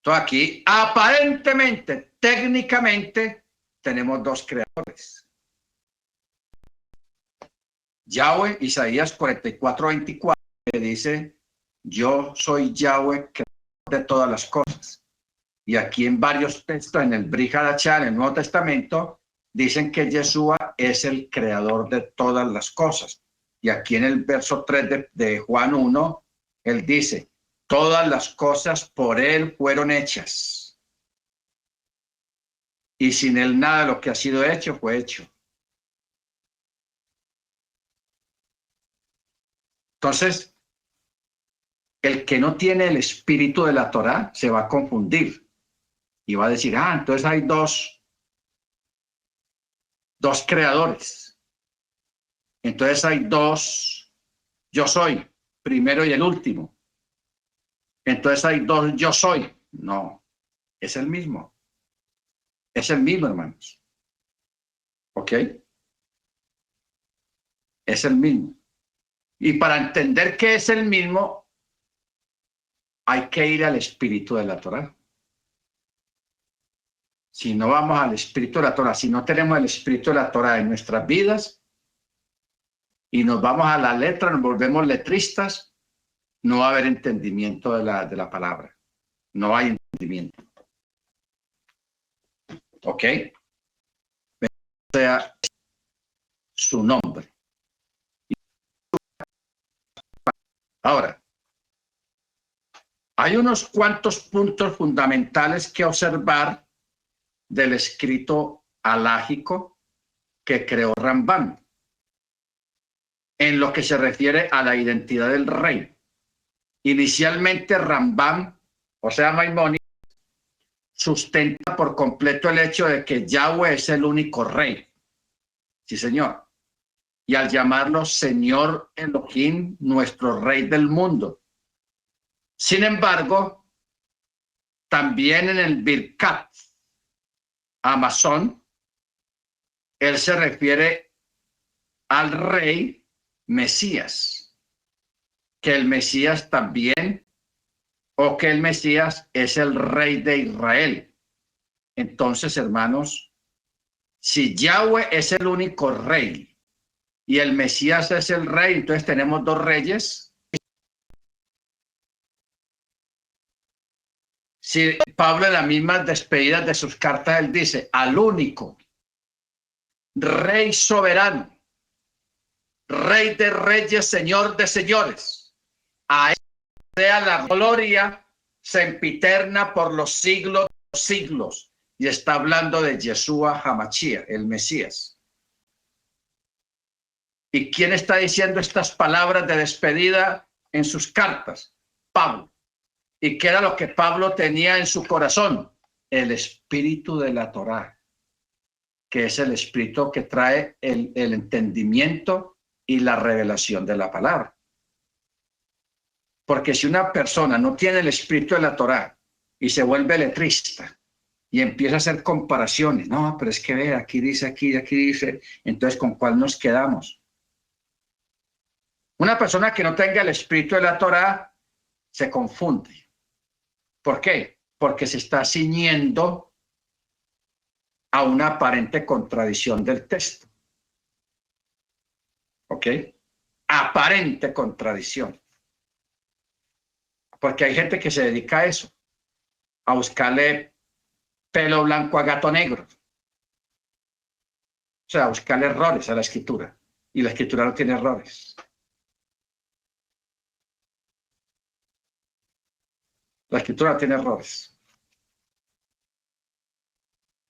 Entonces aquí, aparentemente, técnicamente, tenemos dos creadores. Yahweh, Isaías 44:24, que dice: yo soy Yahweh, creador de todas las cosas. Y aquí en varios textos, en el Brit Hadashah, en el Nuevo Testamento, dicen que Yeshua es el creador de todas las cosas. Y aquí en el verso 3 de Juan 1, él dice: todas las cosas por él fueron hechas. y sin él nada de lo que ha sido hecho fue hecho. Entonces, el que no tiene el espíritu de la Torá se va a confundir y va a decir, entonces hay dos creadores. Entonces hay dos yo soy, primero y el último. Entonces hay dos yo soy. No, es el mismo. Es el mismo, hermanos. ¿Ok? Es el mismo. Y para entender que es el mismo, hay que ir al espíritu de la Torá. Si no vamos al espíritu de la Torá, si no tenemos el espíritu de la Torá en nuestras vidas y nos vamos a la letra, nos volvemos letristas, no va a haber entendimiento de la palabra. No hay entendimiento. ¿Ok? Sea su nombre. Ahora, hay unos cuantos puntos fundamentales que observar del escrito alágico que creó Rambam en lo que se refiere a la identidad del rey. Inicialmente Rambam, o sea, Maimónides, sustenta por completo el hecho de que Yahweh es el único rey. Sí, señor. Y al llamarlo Señor Elohim, nuestro rey del mundo. Sin embargo, también en el Birkat Amazon, él se refiere al rey Mesías, que el Mesías también, o que el Mesías es el rey de Israel. Entonces, hermanos, si Yahweh es el único rey y el Mesías es el rey, entonces tenemos dos reyes. Si Pablo en las mismas despedidas de sus cartas, él dice, al único rey soberano, rey de reyes, señor de señores, a él sea la gloria sempiterna por los siglos de los siglos. Y está hablando de Yeshua Hamashia, el Mesías. ¿Y quién está diciendo estas palabras de despedida en sus cartas? Pablo. ¿Y qué era lo que Pablo tenía en su corazón? El espíritu de la Torá, que es el espíritu que trae el entendimiento y la revelación de la palabra. Porque si una persona no tiene el espíritu de la Torá y se vuelve letrista y empieza a hacer comparaciones, no, pero es que ve, aquí dice, aquí dice, entonces ¿con cuál nos quedamos? Una persona que no tenga el espíritu de la Torá se confunde. ¿Por qué? Porque se está ciñendo a una aparente contradicción del texto. ¿Ok? Aparente contradicción. Porque hay gente que se dedica a eso, a buscarle pelo blanco a gato negro. O sea, a buscarle errores a la escritura. Y la escritura no tiene errores. La escritura tiene errores.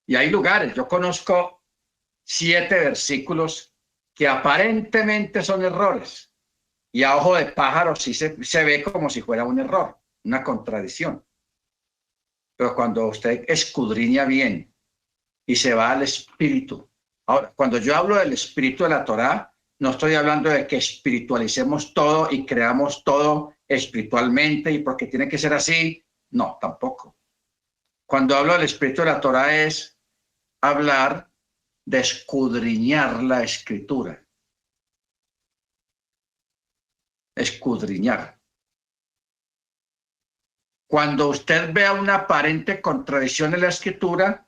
Y hay lugares, yo conozco 7 versículos que aparentemente son errores. Y a ojo de pájaro sí se ve como si fuera un error, una contradicción. Pero cuando usted escudriña bien y se va al espíritu. Ahora, cuando yo hablo del espíritu de la Torá, no estoy hablando de que espiritualicemos todo y creamos todo espiritualmente y porque tiene que ser así. No, tampoco. Cuando hablo del espíritu de la Torá es hablar de escudriñar la escritura. Escudriñar. Cuando usted vea una aparente contradicción en la escritura,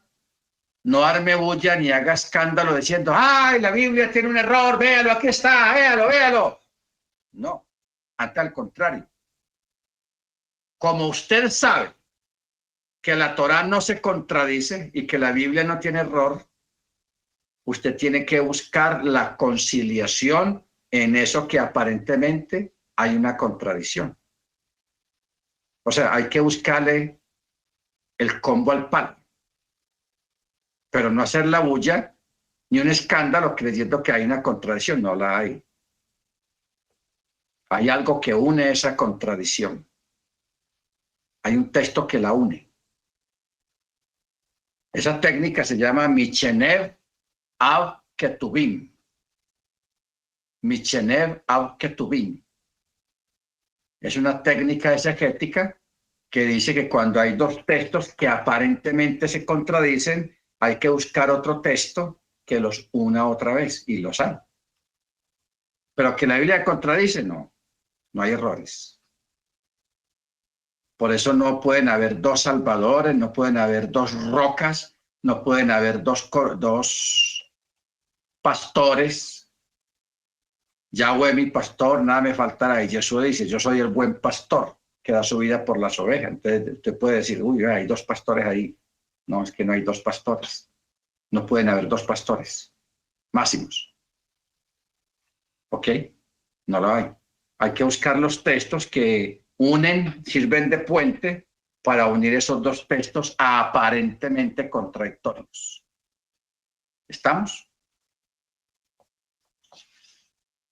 no arme bulla ni haga escándalo diciendo, ¡ay, la Biblia tiene un error! ¡Véalo, aquí está! ¡Véalo, véalo! No, hasta al contrario. Como usted sabe que la Torá no se contradice y que la Biblia no tiene error, usted tiene que buscar la conciliación en eso que aparentemente hay una contradicción. O sea, hay que buscarle el combo al palo. pero no hacer la bulla ni un escándalo creyendo que hay una contradicción. No la hay. Hay algo que une esa contradicción. Hay un texto que la une. Esa técnica se llama Michenev Av Ketuvim. Michenev Av Ketuvim. Es una técnica exegética que dice que cuando hay dos textos que aparentemente se contradicen, hay que buscar otro texto que los una otra vez, y los hay. Pero que la Biblia contradice, no hay errores. Por eso no pueden haber dos salvadores, no pueden haber dos rocas, no pueden haber dos pastores. Yahweh mi pastor, nada me faltará. Y Jesús dice, yo soy el buen pastor que da su vida por las ovejas. Entonces usted puede decir, uy, hay dos pastores ahí. No, es que no hay dos pastores. No pueden haber dos pastores máximos. ¿Ok? No lo hay. Hay que buscar los textos que unen, sirven de puente para unir esos dos textos aparentemente contradictorios. ¿Estamos?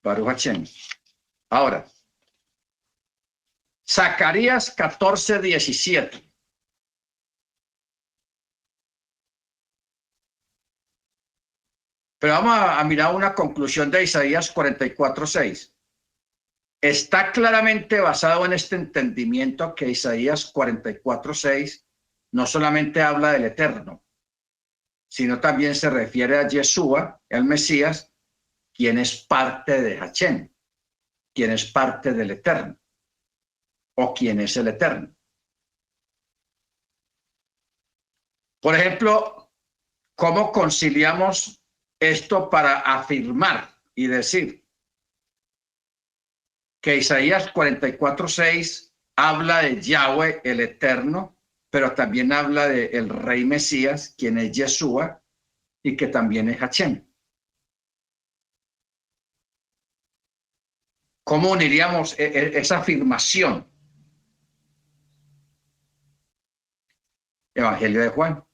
Baruch Hashem. Ahora, Zacarías 14:17. Pero vamos a mirar una conclusión de Isaías 44:6. Está claramente basado en este entendimiento que Isaías 44:6 no solamente habla del Eterno, sino también se refiere a Yeshua, el Mesías, quien es parte de Hashem, quien es parte del Eterno, o quien es el Eterno. Por ejemplo, ¿cómo conciliamos esto para afirmar y decir que Isaías 44:6 habla de Yahweh, el Eterno, pero también habla del Rey Mesías, quien es Yeshua, y que también es Hashem? ¿Cómo uniríamos esa afirmación? Evangelio de Juan.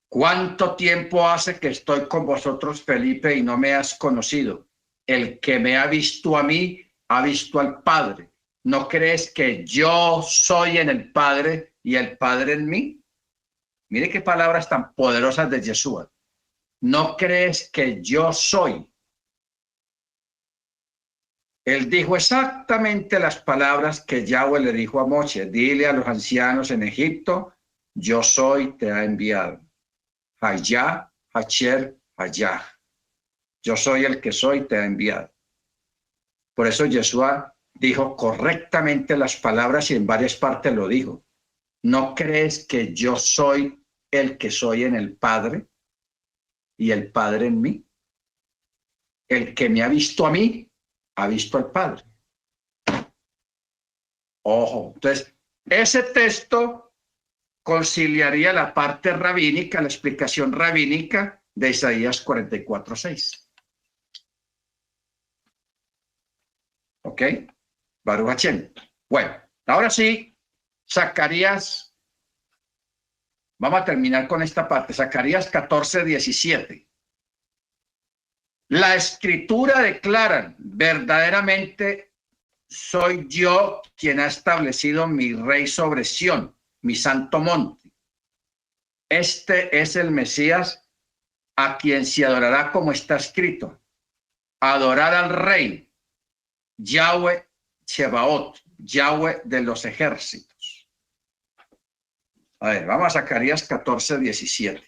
¿Cuánto tiempo hace que estoy con vosotros, Felipe, y no me has conocido? El que me ha visto a mí, ha visto al Padre. ¿No crees que yo soy en el Padre y el Padre en mí? Mire qué palabras tan poderosas de Yeshua. ¿No crees que yo soy? Él dijo exactamente las palabras que Yahweh le dijo a Moche. Dile a los ancianos en Egipto, yo soy, te ha enviado. Hayá, Hacher, Hayá. Yo soy el que soy, te ha enviado. Por eso Yeshua dijo correctamente las palabras y en varias partes lo dijo. ¿No crees que yo soy el que soy en el Padre y el Padre en mí? El que me ha visto a mí, ha visto al Padre. Ojo, entonces, ese texto conciliaría la parte rabínica, la explicación rabínica de Isaías 44:6. ¿Ok? Baruch Hashem. Bueno, ahora sí, Zacarías, vamos a terminar con esta parte, Zacarías 14:17. La escritura declara, verdaderamente soy yo quien ha establecido mi rey sobre Sión, mi santo monte. Este es el Mesías a quien se adorará como está escrito. Adorar al rey, Yahweh Chebaot, Yahweh de los ejércitos. A ver, vamos a Zacarías 14:17.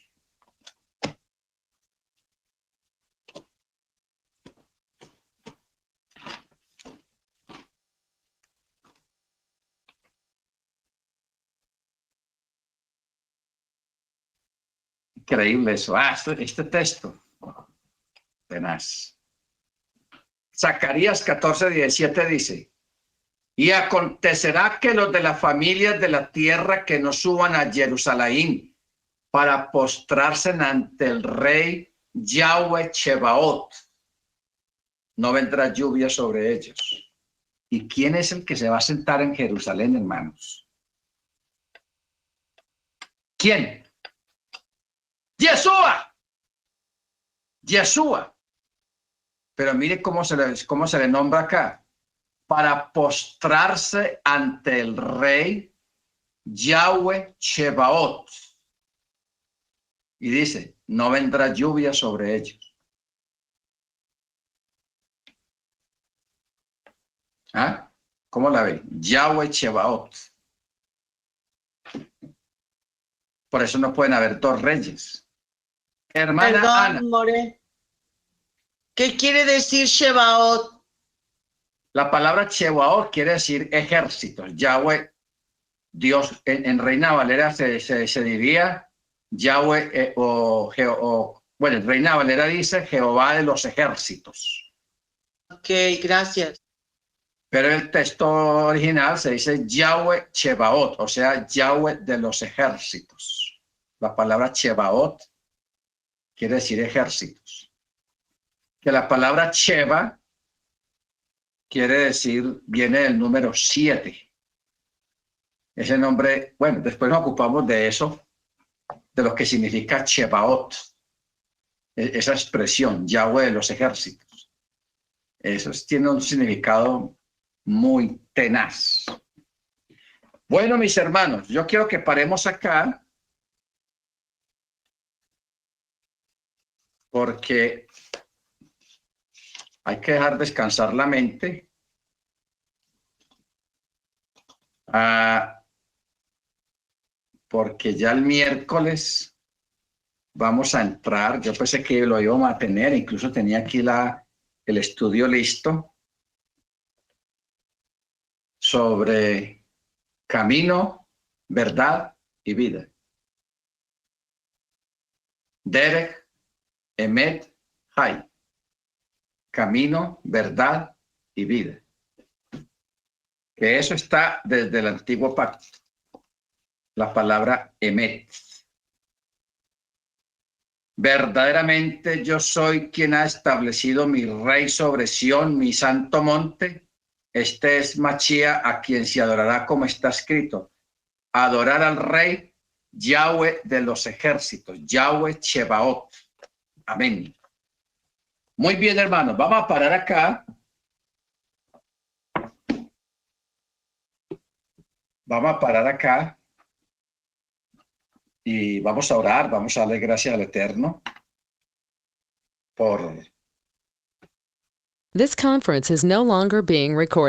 Increíble eso. Este texto. Tenaz. Zacarías 14:17 dice, y acontecerá que los de las familias de la tierra que no suban a Jerusalén para postrarse ante el rey Yahweh Chebaot, no vendrá lluvia sobre ellos. ¿Y quién es el que se va a sentar en Jerusalén, hermanos? ¿Quién? Yeshua. Yeshua. Pero mire cómo se le nombra acá. Para postrarse ante el rey Yahweh Chebaot. Y dice, no vendrá lluvia sobre ellos. ¿Ah? ¿Cómo la ve? Yahweh Chebaot. Por eso no pueden haber dos reyes. Hermana Perdón, Ana. More. ¿Qué quiere decir Shebaot? La palabra Chebaot quiere decir ejércitos. Yahweh, Dios, en Reina Valera se diría Yahweh bueno, en Reina Valera dice Jehová de los ejércitos. Ok, gracias. Pero el texto original se dice Yahweh Chebaot, o sea, Yahweh de los ejércitos. La palabra Chebaot quiere decir ejércitos. Que la palabra Cheba quiere decir, viene del número 7. Ese nombre, bueno, después nos ocupamos de eso, de lo que significa Chebaot. Esa expresión, Yahweh de los ejércitos. Eso tiene un significado muy tenaz. Bueno, mis hermanos, yo quiero que paremos acá porque hay que dejar descansar la mente. Porque ya el miércoles vamos a entrar. Yo pensé que lo íbamos a tener, incluso tenía aquí el estudio listo sobre camino, verdad y vida. Derech, Emet, Hay. Camino, verdad y vida. Que eso está desde el antiguo pacto. La palabra Emet. Verdaderamente yo soy quien ha establecido mi rey sobre Sión, mi santo monte. Este es Machía, a quien se adorará como está escrito. Adorar al rey Yahweh de los ejércitos, Yahweh Chebaot. Amén. Muy bien, hermanos, vamos a parar acá. Vamos a parar acá y vamos a orar, vamos a darle gracias al Eterno por... This conference is no longer being recorded.